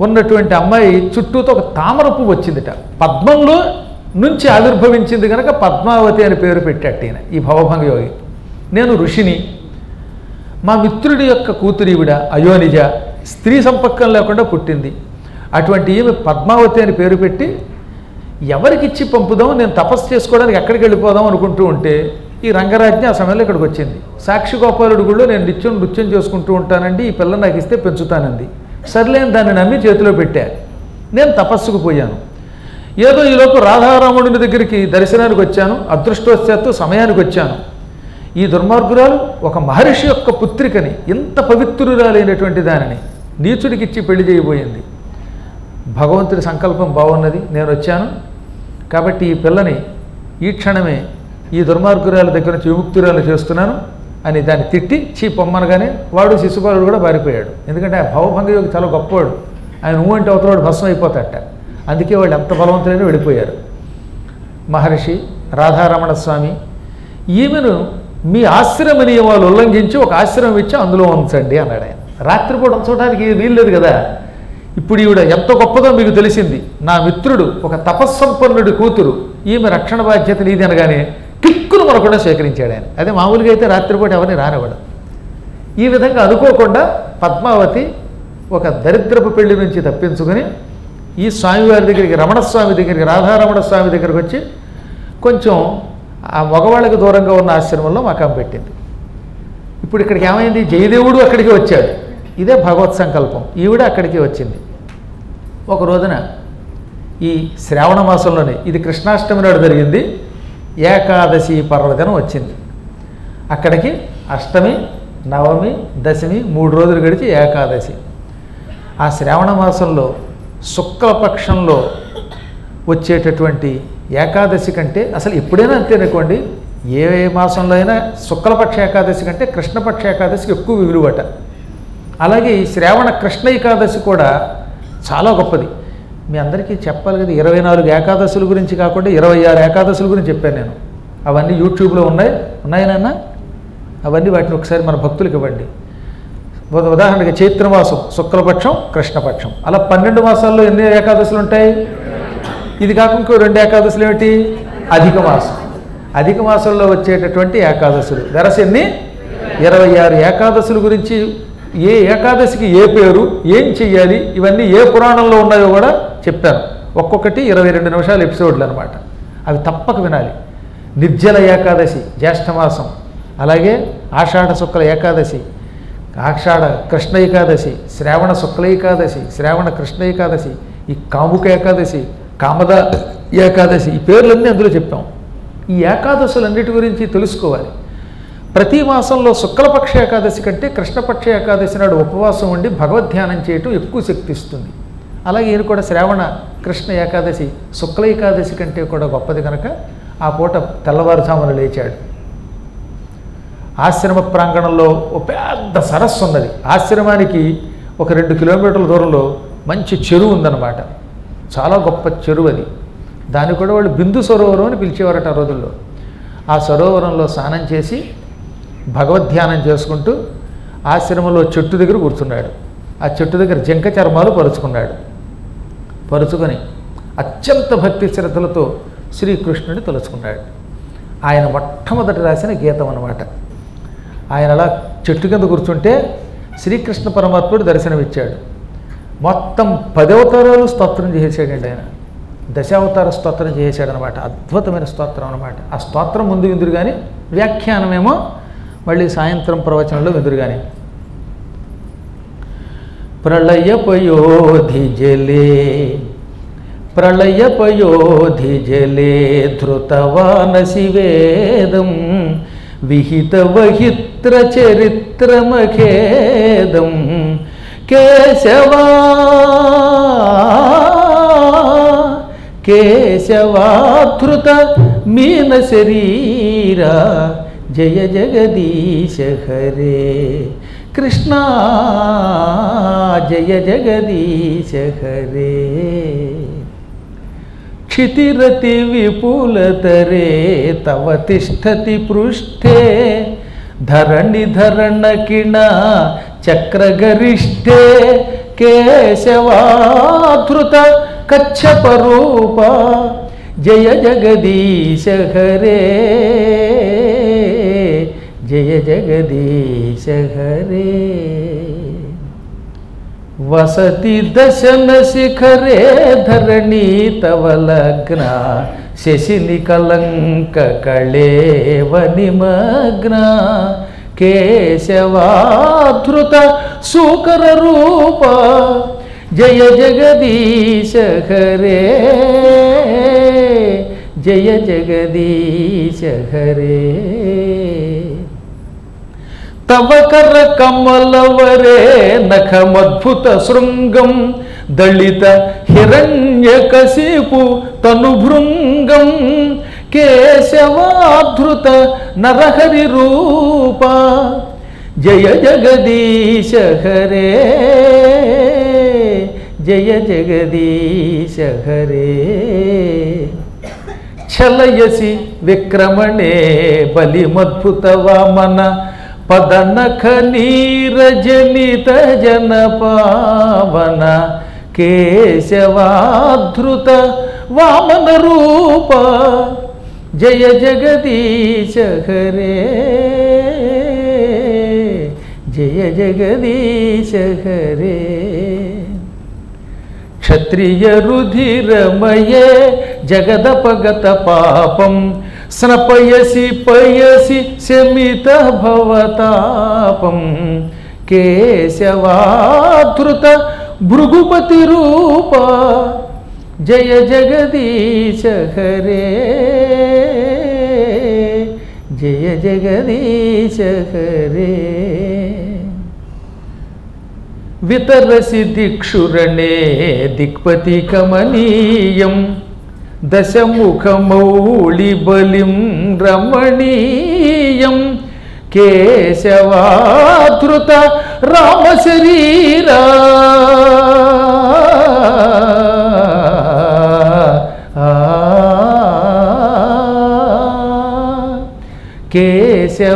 ఉన్నటువంటి అమ్మాయి చుట్టూతో ఒక తామర పువ్వు వచ్చిందిట. పద్మంలో నుంచి ఆవిర్భవించింది కనుక పద్మావతి అని పేరు పెట్టాట ఈయన, ఈ భవభంగ యోగి. నేను ఋషిని, మా మిత్రుడి యొక్క కూతురు ఈవిడ అయోనిజ, స్త్రీ సంపర్కం లేకుండా పుట్టింది. అటువంటి ఈమె పద్మావతి అని పేరు పెట్టి ఎవరికిచ్చి పంపుదాం, నేను తపస్సు చేసుకోవడానికి ఎక్కడికి వెళ్ళిపోదాం అనుకుంటూ ఉంటే ఈ రంగరాజ్ఞి ఆ సమయంలో ఇక్కడికి వచ్చింది. సాక్షిగోపాలుడు కూడా నేను నృత్యం చేసుకుంటూ ఉంటానండి, ఈ పిల్లని నాకు ఇస్తే పెంచుతానంది. సర్లేని దాన్ని నమ్మి చేతిలో పెట్టా. నేను తపస్సుకు పోయాను. ఏదో ఈలోపు రాధారాముడిని దగ్గరికి దర్శనానికి వచ్చాను. అదృష్టవశాత్తు సమయానికి వచ్చాను. ఈ దుర్మార్గురాలు ఒక మహర్షి యొక్క పుత్రికని, ఇంత పవిత్రురాలైనటువంటి దానిని నీచుడికిచ్చి పెళ్లి చేయబోయింది. భగవంతుడి సంకల్పం బాగున్నది. నేను వచ్చాను, కాబట్టి ఈ పిల్లని ఈ క్షణమే ఈ దుర్మార్గురాల దగ్గర నుంచి విముక్తురాలు చేస్తున్నాను అని దాన్ని తిట్టి పొమ్మనగానే వాడు శిశుపాలుడు కూడా పారిపోయాడు. ఎందుకంటే ఆ భవభంగయోగి చాలా గొప్పవాడు, ఆయన అంటే అవతలవాడు భస్మం అయిపోతాడట. అందుకే వాళ్ళు ఎంత బలవంతులైనా వెళ్ళిపోయారు. మహర్షి రాధారమణ స్వామి, ఈమెను మీ ఆశ్రమ నియమాలు ఉల్లంఘించి ఒక ఆశ్రమం ఇచ్చి అందులో ఉంచండి అన్నాడు ఆయన. రాత్రిపూట ఉంచడానికి వీల్లేదు కదా. ఇప్పుడు ఈవిడ ఎంత గొప్పదో మీకు తెలిసింది. నా మిత్రుడు ఒక తపస్సంపన్నుడి కూతురు, ఈమె రక్షణ బాధ్యత నీది అనగానే కిక్కును మరొకడా స్వీకరించాడు ఆయన. అదే మామూలుగా అయితే రాత్రిపూట ఎవరిని రానివ్వడు. ఈ విధంగా అనుకోకుండా పద్మావతి ఒక దరిద్రపు పెళ్లి నుంచి తప్పించుకొని ఈ స్వామివారి దగ్గరికి, రమణస్వామి దగ్గరికి, రాధారమణ స్వామి దగ్గరికి వచ్చి కొంచెం ఆ మగవాళ్ళకి దూరంగా ఉన్న ఆశ్రమంలో మకాం పెట్టింది. ఇప్పుడు ఇక్కడికి ఏమైంది, జయదేవుడు అక్కడికి వచ్చాడు. ఇదే భగవత్ సంకల్పం. ఈవిడ అక్కడికి వచ్చింది. ఒక రోజున ఈ శ్రావణ మాసంలోనే, ఇది కృష్ణాష్టమి నాడు జరిగింది, ఏకాదశి పర్వదినం వచ్చింది. అక్కడికి అష్టమి, నవమి, దశమి 3 రోజులు గడిచి ఏకాదశి. ఆ శ్రావణ మాసంలో శుక్లపక్షంలో వచ్చేటటువంటి ఏకాదశి కంటే, అసలు ఎప్పుడైనా అంతేనుకోండి, ఏ మాసంలో అయినా శుక్లపక్ష ఏకాదశి కంటే కృష్ణపక్ష ఏకాదశికి ఎక్కువ విలువట. అలాగే ఈ శ్రావణ కృష్ణ ఏకాదశి కూడా చాలా గొప్పది. మీ అందరికీ చెప్పాలి కదా, 24 ఏకాదశుల గురించి కాకుండా 26 ఏకాదశుల గురించి చెప్పాను నేను. అవన్నీ యూట్యూబ్లో ఉన్నాయనన్న అవన్నీ, వాటిని ఒకసారి మన భక్తులకు ఇవ్వండి. ఉదాహరణకి చైత్రమాసం శుక్లపక్షం, కృష్ణపక్షం, అలా 12 మాసాల్లో ఎన్ని ఏకాదశులు ఉంటాయి? ఇది కాకుండా 2 ఏకాదశులు ఏమిటి? అధిక మాసం. అధిక మాసంలో వచ్చేటటువంటి ఏకాదశులు వెరస ఎన్ని? 26 ఏకాదశుల గురించి, ఏ ఏకాదశికి ఏ పేరు, ఏం చెయ్యాలి, ఇవన్నీ ఏ పురాణంలో ఉన్నాయో కూడా చెప్పాను. ఒక్కొక్కటి 22 నిమిషాల ఎపిసోడ్లు అనమాట. అవి తప్పక వినాలి. నిర్జల ఏకాదశి జ్యేష్ఠమాసం, అలాగే ఆషాఢ శుక్ల ఏకాదశి, ఆషాఢ కృష్ణ ఏకాదశి, శ్రావణ శుక్ల ఏకాదశి, శ్రావణ కృష్ణ ఏకాదశి, ఈ కాముక ఏకాదశి, కామద ఏకాదశి, ఈ పేర్లన్నీ అందులో చెప్పాం. ఈ ఏకాదశులన్నిటి గురించి తెలుసుకోవాలి. ప్రతి మాసంలో శుక్లపక్ష ఏకాదశి కంటే కృష్ణపక్ష ఏకాదశి నాడు ఉపవాసం ఉండి భగవద్ధ్యానం చేయటం ఎక్కువ శక్తి ఇస్తుంది. అలాగే ఈయన కూడా శ్రావణ కృష్ణ ఏకాదశి శుక్ల ఏకాదశి కంటే కూడా గొప్పది కనుక ఆ పూట తెల్లవారుజామున లేచాడు. ఆశ్రమ ప్రాంగణంలో ఒక పెద్ద సరస్సు ఉన్నది. ఆశ్రమానికి ఒక 2 కిలోమీటర్ల దూరంలో మంచి చెరువు ఉందన్నమాట. చాలా గొప్ప చెరువు అది. దాన్ని కూడా వాళ్ళు బిందు సరోవరం అని పిలిచేవారట ఆ రోజుల్లో. ఆ సరోవరంలో స్నానం చేసి భగవద్ధ్యానం చేసుకుంటూ ఆశ్రమంలో చెట్టు దగ్గర కూర్చున్నాడు. ఆ చెట్టు దగ్గర జింక చర్మాలు పరుచుకొని అత్యంత భక్తి శ్రద్ధలతో శ్రీకృష్ణుడిని తలుచుకున్నాడు. ఆయన మొట్టమొదటి రాసిన గీతం అన్నమాట. ఆయన అలా చెట్టు కింద కూర్చుంటే శ్రీకృష్ణ పరమాత్ముడు దర్శనమిచ్చాడు. మొత్తం 10 అవతారాలు స్తోత్రం చేసేసాడండి ఆయన. 10 అవతార స్తోత్రం చేసేసాడనమాట. అద్భుతమైన స్తోత్రం అనమాట. ఆ స్తోత్రం ముందు విందురు కానీ, వ్యాఖ్యానమేమో మళ్ళీ సాయంత్రం ప్రవచనంలో విందురు కానీ. ప్రళయపయోధి జలే ధృతవానసి వేదం విహితవహిత్ర చరిత్రమఖేదం కేశవాధృత మీన శరీరా జయ జగదీశ హరే కృష్ణ జయ జగదీశ హరే క్షితిరతి విపులతరే తవ తిష్టతి పృష్ఠే ధరణిధరణకిణ చక్రగరిష్ఠే కేశవాధృత కచ్చపరూప జయ జగదీశ హరే జయ జగదీశ హరే వసతి దశన శిఖరే ధరణీ తవ లగ్న శశిని కలంక కళేవ నిమగ్న కేశవాధృత సూకర రూప జయ జగదీశ హరే జయ జగదీశ హరే తవకర కమలవరే నఖమద్భుత శృంగం దళిత హిరణ్యకశిపు తనుభృంగం కేశవాధృత నరహరి రూప జయ జగదీశ హరే జయ జగదీశ హరే చలయసి విక్రమణే బలిమద్భుత వామన పదనఖ నీరజనిత జన పావన కేశవాధృత వామన రూప జయ జగదీశ హరే జయ జగదీశ హరే క్షత్రియ రుధిరమయే జగదపగత పాపం స్నపయసి పయసి శమిత భవతాపం కేశవాధృత భృగుపతి రూప జయ జగదీశ హరే జయ జగదీశ హరే వితరసి దిక్షురణే దిక్పతి కమనీయం దశముఖమౌళి బలిం రమణీయం కేశవాధృత రామశరీరా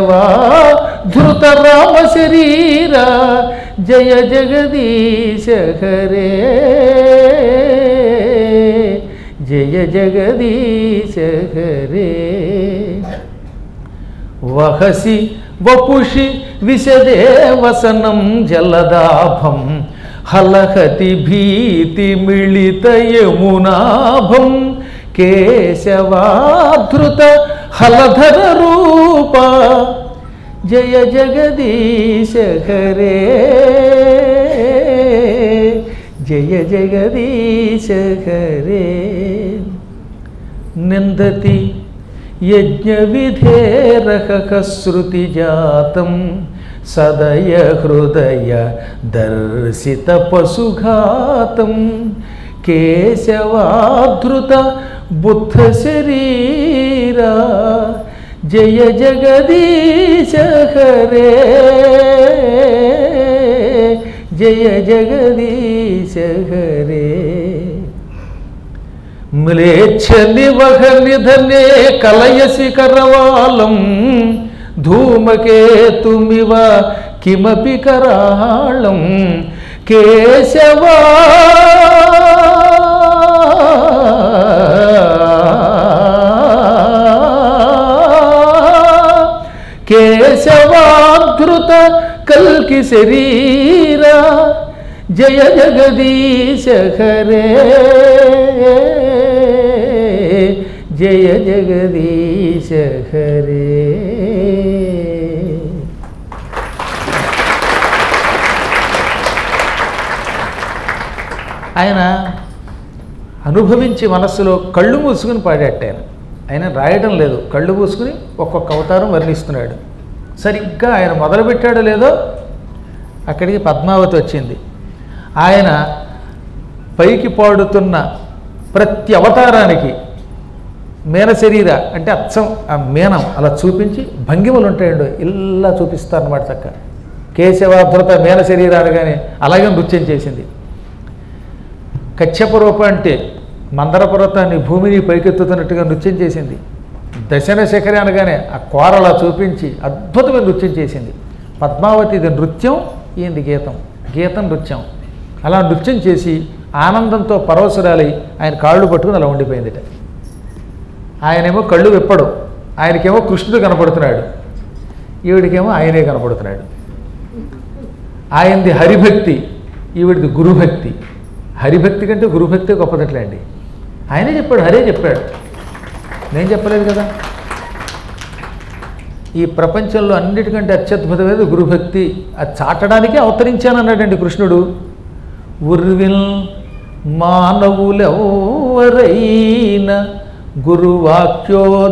కేశవాధృత రామశరీరా జయ జగదీశ హరే జయ జగదీశ హరే వహసి వపుషి విశదే వసనం జలదాభం హలహతి భీతి మిళిత యమునాభం కేశవాధృత హలధర రూప జయ జగదీశ హరే జయ జగదీశ హరే నిందతి యజ్ఞ విధేరహ శృతి జాతం సదయ హృదయ దర్శిత పశుఘాతం కేశవాధృత బుద్ధ శరీరా జయ జగదీశ హరే జయ జగదీశ హరే మ్లేచ్ఛ నివహ నిధనే కలయసి కరవాలం ధూమకేతుమివ కిమపి కరాళం కేశవా కేశవాధృత కల్కి శరీరా జయ జగదీశ హరే జయ జగదీశ హరే ఆయన అనుభవించి మనస్సులో కళ్ళు మూసుకుని పాడాటాయన. ఆయన రాయడం లేదు, కళ్ళు మూసుకుని ఒక్కొక్క అవతారం వర్ణిస్తున్నాడు. సరిగ్గా ఆయన మొదలుపెట్టాడో లేదో అక్కడికి పద్మావతి వచ్చింది. ఆయన పైకి పాడుతున్న ప్రతి అవతారానికి మేన శరీర అంటే అచ్చం ఆ మేనం అలా చూపించి భంగిమలు ఉంటాయండి, ఇలా చూపిస్తారన్నమాట. చక్క కేశవాధృత మేన శరీర అనగానే అలాగే నృత్యం చేసింది. కశ్యపరూప అంటే మందర పర్వతాన్ని భూమిని పైకెత్తుతున్నట్టుగా నృత్యం చేసింది. దశన శిఖరి అనగానే ఆ కోరలా చూపించి అద్భుతమైన నృత్యం చేసింది. పద్మావతి ఇది నృత్యం, ఈయనది గీతం, గీతం నృత్యం. అలా నృత్యం చేసి ఆనందంతో పరవశురాలై ఆయన కాళ్ళు పట్టుకుని అలా ఉండిపోయిందిట. ఆయనేమో కళ్ళు విప్పడు, ఆయనకేమో కృష్ణుడు కనపడుతున్నాడు, ఈవిడికేమో ఆయనే కనపడుతున్నాడు. ఆయనది హరిభక్తి, ఈవిడిది గురుభక్తి. హరిభక్తి కంటే గురుభక్తే గొప్పదట్లే అండి. ఆయనే చెప్పాడు, హరే చెప్పాడు, నేను చెప్పలేదు కదా. ఈ ప్రపంచంలో అన్నిటికంటే అత్యద్భుతమైనది గురుభక్తి. అది చాటడానికే అవతరించానన్నాడండి కృష్ణుడు. ఉర్విల్ మానవులెవరైన గురువాక్యోద్యుక్తులై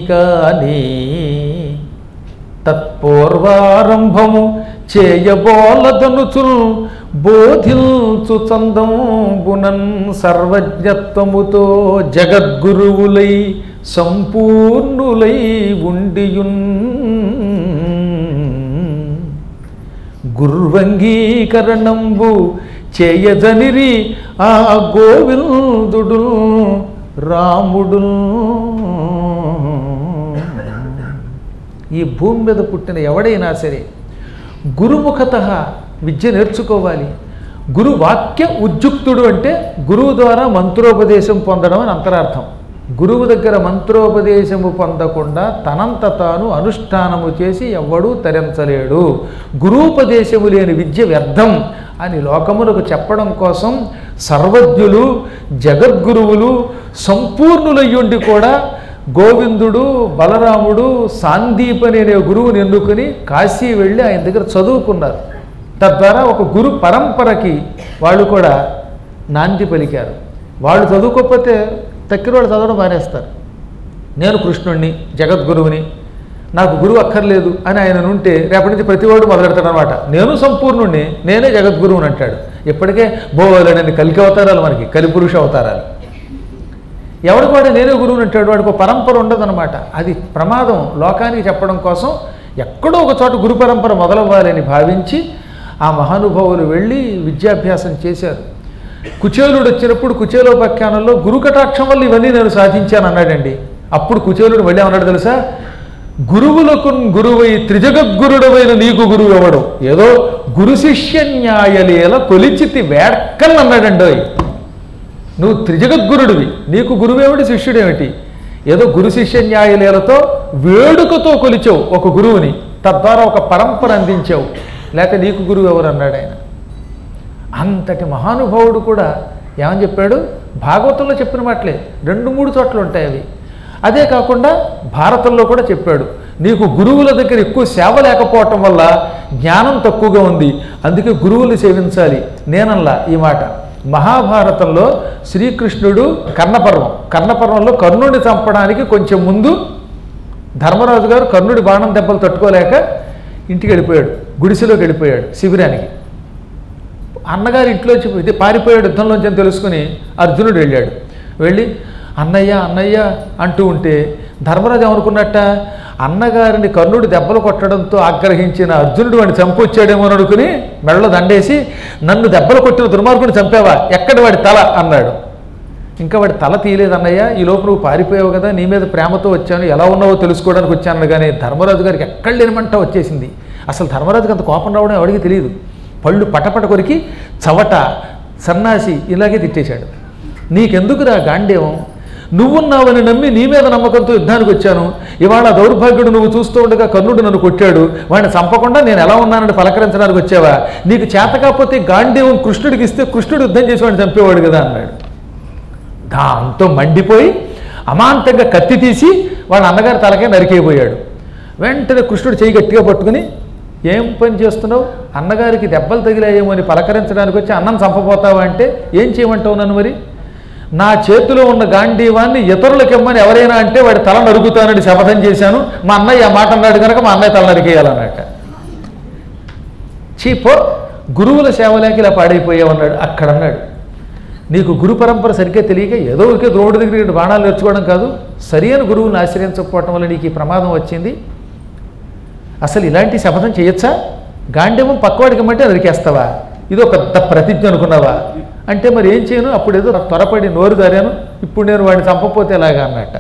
కాని తత్పూర్వారంభము చేయబోలదనుచుల్ బోధిల్చు చందంబునన్ సర్వజ్ఞత్వముతో జగద్గురువులై సంపూర్ణులై ఉండియున్ గుర్వంగీకరణంబు చేయజనిరి ఆ గోవిందుడు రాముడు. ఈ భూమి మీద పుట్టిన ఎవడైనా సరే గురుముఖత విద్య నేర్చుకోవాలి. గురు వాక్య ఉద్యుక్తుడు అంటే గురువు ద్వారా మంత్రోపదేశం పొందడం అని అంతరార్థం. గురువు దగ్గర మంత్రోపదేశము పొందకుండా తనంత తాను అనుష్ఠానము చేసి ఎవ్వడూ తరించలేడు. గురూపదేశము లేని విద్య వ్యర్థం అని లోకమునకు చెప్పడం కోసం సర్వజ్ఞులు జగద్గురువులు సంపూర్ణులయ్యుండి కూడా గోవిందుడు బలరాముడు సాందీపని అనే గురువుని ఎన్నుకొని కాశీ వెళ్ళి ఆయన దగ్గర చదువుకున్నారు. తద్వారా ఒక గురు పరంపరకి వాళ్ళు కూడా నాంది పలికారు. వాళ్ళు చదువుకోకపోతే తక్కిన వాళ్ళు చదవడం మానేస్తారు. నేను కృష్ణుణ్ణి జగద్గురువుని, నాకు గురువు అక్కర్లేదు అని ఆయన ఉంటే రేపటి నుంచి ప్రతివాడు మొదలెడతాడు అనమాట. నేను సంపూర్ణుణ్ణి, నేనే జగద్గురువుని అంటాడు. ఇప్పటికే బోవాలని కలికి అవతారాలు, మనకి కలిపురుష అవతారాలు. ఎవడు కూడా నేనే గురువుని అంటాడు, వాడికి ఒక పరంపర ఉండదన్నమాట. అది ప్రమాదం. లోకానికి చెప్పడం కోసం ఎక్కడో ఒక చోట గురు పరంపర మొదలవ్వాలని భావించి ఆ మహానుభావులు వెళ్ళి విద్యాభ్యాసం చేశారు. కుచేలుడు వచ్చినప్పుడు కుచేలోపాఖ్యానంలో గురు కటాక్షం వల్ల ఇవన్నీ నేను సాధించాను అన్నాడండి. అప్పుడు కుచేలుడు మళ్ళీ అన్నాడు తెలుసా, గురువులకు గురువై త్రిజగద్గురుడవైన నీకు గురువు ఎవడు, ఏదో గురు శిష్య న్యాయలీల కొలిచితి వేడ్కల్ అన్నాడండి. నువ్వు త్రిజగద్గురుడివి, నీకు గురువేమిటి శిష్యుడేమిటి, ఏదో గురు శిష్య న్యాయలీలతో వేడుకతో కొలిచావు ఒక గురువుని, తద్వారా ఒక పరంపర అందించావు, లేకపోతే నీకు గురువు ఎవరు అన్నాడు ఆయన. అంతటి మహానుభావుడు కూడా ఏమని చెప్పాడు, భాగవతంలో చెప్పిన మాటలే 2-3 చోట్ల ఉంటాయి అవి. అదే కాకుండా భారతంలో కూడా చెప్పాడు, నీకు గురువుల దగ్గర ఎక్కువ సేవ లేకపోవటం వల్ల జ్ఞానం తక్కువగా ఉంది, అందుకే గురువులు సేవించాలి. నేనల్లా ఈ మాట. మహాభారతంలో శ్రీకృష్ణుడు కర్ణపర్వంలో కర్ణుడిని చంపడానికి కొంచెం ముందు ధర్మరాజు గారు కర్ణుడి బాణం దెబ్బలు తట్టుకోలేక ఇంటికి వెళ్ళిపోయాడు, గుడిసెలోకి వెళ్ళిపోయాడు శిబిరానికి. అన్నగారి ఇంట్లోంచి పారిపోయాడు యుద్ధంలోంచి అని తెలుసుకుని అర్జునుడు వెళ్ళాడు. వెళ్ళి అన్నయ్య అన్నయ్య అంటూ ఉంటే ధర్మరాజు ఏమనుకున్నట్ట, అన్నగారిని కర్ణుడు దెబ్బలు కొట్టడంతో ఆగ్రహించిన అర్జునుడు వాడిని చంపొచ్చాడేమో అని అనుకుని మెడలో దండేసి, నన్ను దెబ్బలు కొట్టిన దుర్మార్గుని చంపావా, ఎక్కడ వాడి తల అన్నాడు. ఇంకా వాడి తల తీయలేదన్నయ్య, ఈ లోపు నువ్వు పారిపోయావు కదా, నీ మీద ప్రేమతో వచ్చాను, ఎలా ఉన్నావో తెలుసుకోవడానికి వచ్చాను. కానీ ధర్మరాజు గారికి ఎక్కడ లేనిమంట వచ్చేసింది. అసలు ధర్మరాజుకి అంత కోపం రావడం ఎవడికి తెలియదు. పళ్ళు పటపట కొరికి చవట సన్నాసి ఇలాగే తిట్టేశాడు. నీకెందుకురా గాండేవం, నువ్వున్నావని నమ్మి నీ మీద నమ్మకంతో యుద్ధానికి వచ్చాను, ఇవాళ దౌర్భాగ్యుడు నువ్వు చూస్తూ ఉండగా కర్ణుడు నన్ను కొట్టాడు, వాడిని చంపకుండా నేను ఎలా ఉన్నానని పలకరించడానికి వచ్చావా, నీకు చేత కాకపోతే గాండేవం కృష్ణుడికి ఇస్తే కృష్ణుడు యుద్ధం చేసి వాడిని చంపేవాడు కదా అన్నాడు. దాంతో మండిపోయి అమాంతంగా కత్తి తీసి వాళ్ళ అన్నగారి తలకే నరికేయబోయాడు. వెంటనే కృష్ణుడు చేయి గట్టిగా పట్టుకుని, ఏం పని చేస్తున్నావు, అన్నగారికి దెబ్బలు తగిలాయేమో అని పలకరించడానికి వచ్చి అన్నం చంపబోతావా అంటే ఏం చేయమంటావు నన్ను, మరి నా చేతిలో ఉన్న గాంధీవాన్ని ఇతరులకు ఇమ్మని ఎవరైనా అంటే వాడి తల నరుకుతానని శపథం చేశాను, మా అన్నయ్య ఆ మాట అన్నాడు కనుక మా అన్నయ్య తల నరికేయాలన్నట్ట. చీపో, గురువుల సేవలేక ఇలా పాడైపోయావన్నాడు. అక్కడ అన్నాడు, నీకు గురు పరంపర సరిగ్గా తెలియక ఏదో ఒకే ద్రోణుడి దగ్గర బాణాలు నేర్చుకోవడం కాదు, సరి అయిన గురువుని ఆశ్రయించకపోవటం వల్ల నీకు ఈ ప్రమాదం వచ్చింది. అసలు ఇలాంటి శపథం చేయొచ్చా, గాంధీవం పక్కవాడికి ఇమ్మంటే నరికేస్తావా, ఇదో పెద్ద ప్రతిజ్ఞ అనుకున్నావా అంటే మరి ఏం చేయను, అప్పుడు ఏదో త్వరపడి నోరు దారాను, ఇప్పుడు నేను వాడిని చంపకపోతే ఎలాగా అన్నట్ట.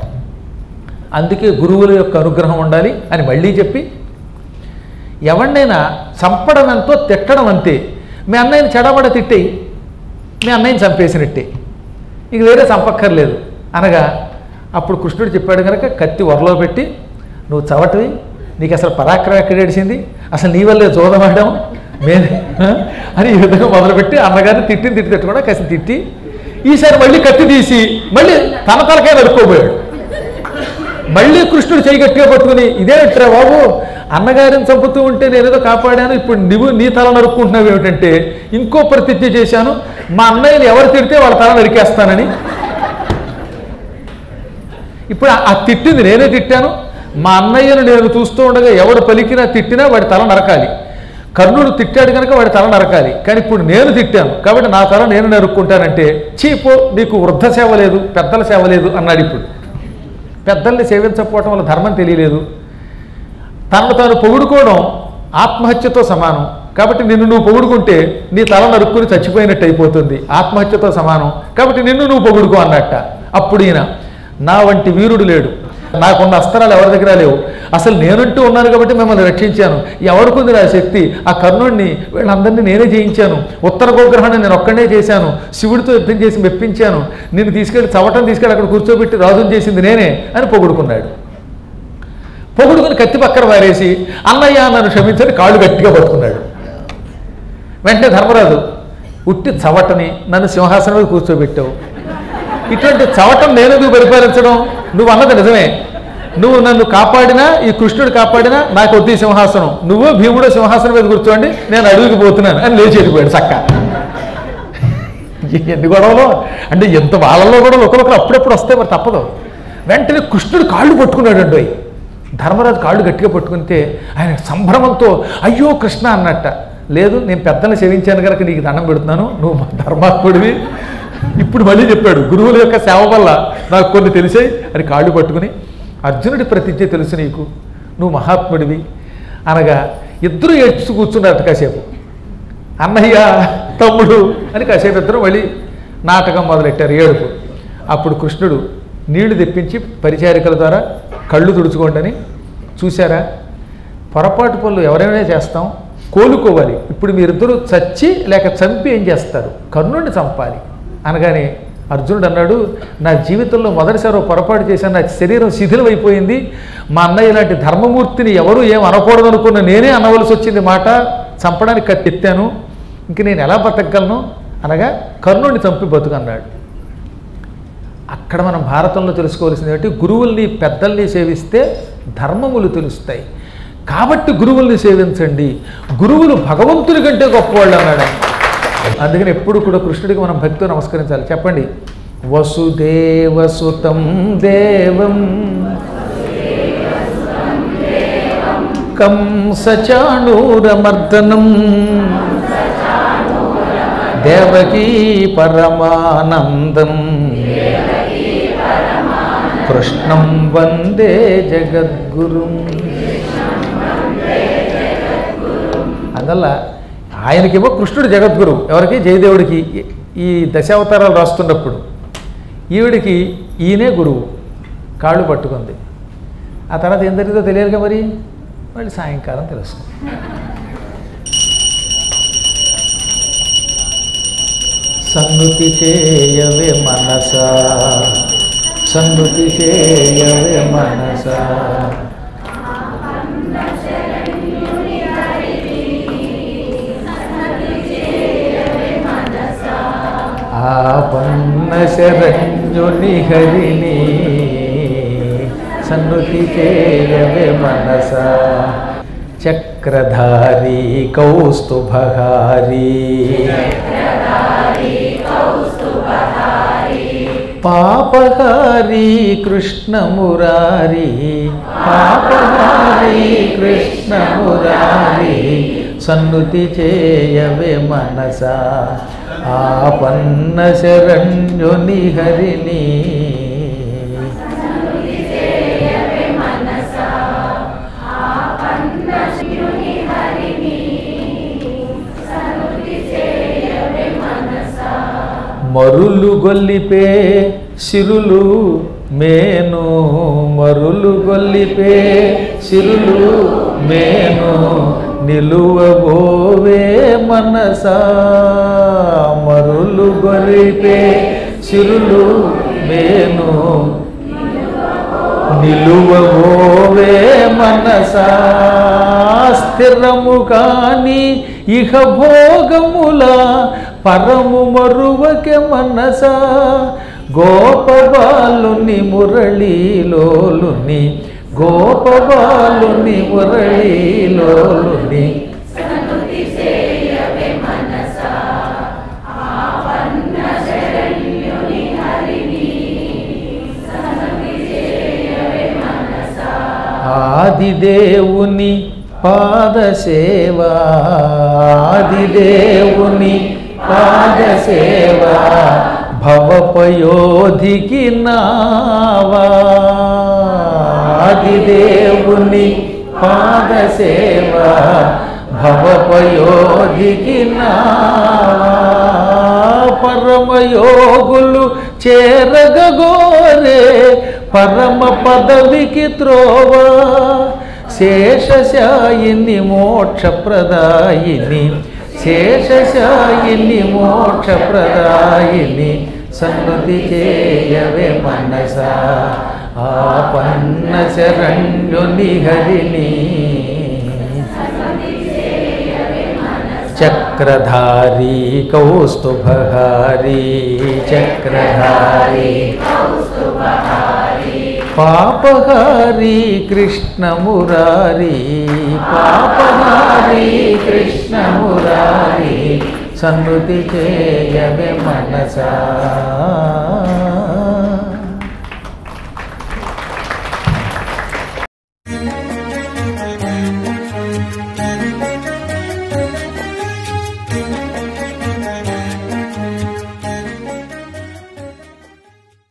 అందుకే గురువుల యొక్క అనుగ్రహం ఉండాలి అని మళ్ళీ చెప్పి, ఎవరినైనా చంపడం ఎంతో తిట్టడం అంతే. మీ అన్నయ్యని చెడబడ తిట్టేయి, మీ అన్నయ్యని చంపేసినట్టే, ఇక వేరే చంపక్కర్లేదు అనగా అప్పుడు కృష్ణుడు చెప్పాడు కనుక కత్తి వరలో పెట్టి, నువ్వు చవటవి, నీకు అసలు పరాక్రమం ఎక్కడ ఏడిసింది, అసలు నీ వల్లే జోదమాడాం మేమే అని ఈ విధంగా మొదలుపెట్టి అన్నగారిని తిట్టి కూడా కసి తిట్టి, ఈసారి మళ్ళీ కత్తి తీసి మళ్ళీ తన తలకాయ నరుక్కోబోయాడు. మళ్ళీ కృష్ణుడు చేయి గట్టిగా పట్టుకుని, ఇదేనట్రా బాబు, అన్నగారిని చంపుతూ ఉంటే నేనేదో కాపాడాను, ఇప్పుడు నువ్వు నీ తల నరుక్కుంటున్నావు ఏమిటంటే, ఇంకో ప్రతిజ్ఞ చేశాను, మా అన్నయ్యని ఎవరు తిడితే వాళ్ళ తల నరికేస్తానని. ఇప్పుడు ఆ తిట్టింది నేనే తిట్టాను, మా అన్నయ్యను నేను చూస్తూ ఉండగా ఎవడు పలికినా తిట్టినా వాడి తల నరకాలి. కర్ణుడు తిట్టాడు కనుక వాడి తల నరకాలి. కానీ ఇప్పుడు నేను తిట్టాను కాబట్టి నా తల నేను నరుక్కుంటానంటే చీపో నీకు వృద్ధ సేవ లేదు, పెద్దల సేవ లేదు అన్నాడు. ఇప్పుడు పెద్దల్ని సేవించకపోవటం వల్ల ధర్మం తెలియలేదు. తనను తాను పొగుడుకోవడం ఆత్మహత్యతో సమానం. కాబట్టి నిన్ను నువ్వు పొగుడుకుంటే నీ తల నరుక్కుని చచ్చిపోయినట్టు అయిపోతుంది, ఆత్మహత్యతో సమానం. కాబట్టి నిన్ను నువ్వు పొగుడుకో అన్నట్ట. అప్పుడు ఈయన నా వంటి వీరుడు లేడు, నాకున్న అస్త్రాలు ఎవరి దగ్గర లేవు, అసలు నేనంటూ ఉన్నాను కాబట్టి మిమ్మల్ని రక్షించాను, ఎవరికుంది నా శక్తి, ఆ కర్ణుడిని వీళ్ళందరినీ నేనే జయించాను, ఉత్తర గోగ్రహాన్ని నేను ఒక్కడే చేశాను, శివుడితో యుద్ధం చేసి మెప్పించాను, నిన్ను తీసుకెళ్ళి చవటం తీసుకెళ్ళి అక్కడ కూర్చోబెట్టి రాజుని చేసింది నేనే అని పొగుడుకున్నాడు. పొగుడుకుని కత్తి పక్కన వారేసి అన్నయ్య నన్ను క్షమించని కాళ్ళు గట్టిగా పట్టుకున్నాడు. వెంటనే ధర్మరాజు ఉట్టి చవటని నన్ను సింహాసనం మీద కూర్చోబెట్టావు, ఇటువంటి చవటం నేనెందుకు పరిపాలించడం, నువ్వు అన్నది నిజమే, నువ్వు నన్ను కాపాడినా ఈ కృష్ణుడు కాపాడినా నాకు వద్దు ఈ సింహాసనం, నువ్వు భీముడు సింహాసనం మీద కూర్చోండి నేను అడవికి పోతున్నాను అని లేచి వెళ్ళిపోయాడు చక్క. ఎన్ని గొడవలో అంటే ఎంత వాళ్ళల్లో కూడా ఒకరొకరు అప్పుడప్పుడు వస్తే మరి తప్పదు. వెంటనే కృష్ణుడు కాళ్ళు పట్టుకున్నాడు అండి. ధర్మరాజు కాళ్ళు గట్టిగా పట్టుకుంటే ఆయన సంభ్రమంతో అయ్యో కృష్ణ అన్నట్ట. లేదు నేను పెద్దల్ని సేవించాను కనుక నీకు దండం పెడుతున్నాను, నువ్వు ధర్మాత్ముడివి. ఇప్పుడు మళ్ళీ చెప్పాడు గురువుల యొక్క సేవ వల్ల నాకు కొన్ని తెలిసాయి అని కాళ్ళు పట్టుకుని అర్జునుడి ప్రతిజ్ఞ తెలుసు నీకు, నువ్వు మహాత్ముడివి అనగా ఇద్దరు ఏడ్చు కూర్చున్నారు కాసేపు. అన్నయ్య తమ్ముడు అని కాసేపు ఇద్దరు మళ్ళీ నాటకం మొదలెట్టారు, ఏడుపు. అప్పుడు కృష్ణుడు నీళ్లు తెప్పించి పరిచారికల ద్వారా కళ్ళు తుడుచుకోండి అని. చూసారా, పొరపాటు పనులు ఎవరైనా చేస్తాం, కోలుకోవాలి. ఇప్పుడు మీరిద్దరూ చచ్చి లేక చంపి ఏం చేస్తారు, కర్ణుడిని చంపాలి అనగానే అర్జునుడు అన్నాడు, నా జీవితంలో మొదటిసారి పొరపాటు చేశాను, నా శరీరం శిథిలం అయిపోయింది, మా అన్నయ్య ఇలాంటి ధర్మమూర్తిని ఎవరు ఏం అనకూడదు అనుకున్న నేనే అనవలసి వచ్చింది మాట, చంపడానికి కత్తెత్తాను, ఇంక నేను ఎలా బతకగలను అనగా కర్ణుడిని చంపి బతుకన్నాడు. అక్కడ మనం భారతంలో తెలుసుకోవాల్సింది ఏంటి, గురువుల్ని పెద్దల్ని సేవిస్తే ధర్మములు తెలుస్తాయి కాబట్టి గురువుల్ని సేవించండి, గురువులు భగవంతుని కంటే గొప్పవాళ్ళు అన్నాడు. అందుకని ఎప్పుడు కూడా కృష్ణుడికి మనం భక్తితో నమస్కరించాలి. చెప్పండి, వసుదేవసుతం దేవం కంసచాణూరమర్దనం దేవకీ పరమానందం కృష్ణం వందే జగద్గురుం. అందువల్ల ఆయనకేమో కృష్ణుడు జగద్గురు, ఎవరికి, జయదేవుడికి ఈ దశావతారాలు రాస్తున్నప్పుడు. ఈవిడికి ఈయనే గురువు. కాళ్ళు పట్టుకుంది. ఆ తర్వాత ఏం జరిగిందో తెలియాలిగా, మరి మళ్ళీ సాయంకాలం తెలుస్తుంది. సన్నుతి చేయవే మనసా, సన్నుతి చేయవే మనసా, ఆపన్న శరణ్యుని హరిని సన్నుతి చేయవే మనసా, చక్రధారి కౌస్తుభహారి పాపహారి కృష్ణమురారి, పాపహారి కృష్ణమురారి సన్నుతి చేయవే మనసా, ఆపన్న శరణ్యుని హరిని. మరులు గొల్లిపే సిరులు మేను, మరులు గొల్లిపే సిరులు మేను నిలువబోవే మనసా, మరులు గొల్లిపే సిరులు మేను నిలువబోవే మనసా, స్థిరము కాని ఇహ భోగముల పరము మరువకే మనసా, గోపబాలుని మురళీలోలుని, గోపబాలుని మురళీలోలుని ఆదిదేవుని పాదసేవా ఆదిదేవుని పాదసేవా భవపయోధికి నావా ఆదిదేవుని పాదసేవా భవపయోధికి నావా పరమయోగులు చేరగోరే పరమ పదవికి త్రోవా శేషశాయిని మోక్షప్రదాయిని శేషశాయిని మోక్షప్రదాయిని సన్నుతి చేయవే మనసా ఆపన్న శరణ్యుని హరిని చక్రధారీ కౌస్తుభహారీ చక్రధారీ పాపహారీ కృష్ణమురారీ పాపహారీ కృష్ణమురారీ సన్నుతి చేయవే మనసా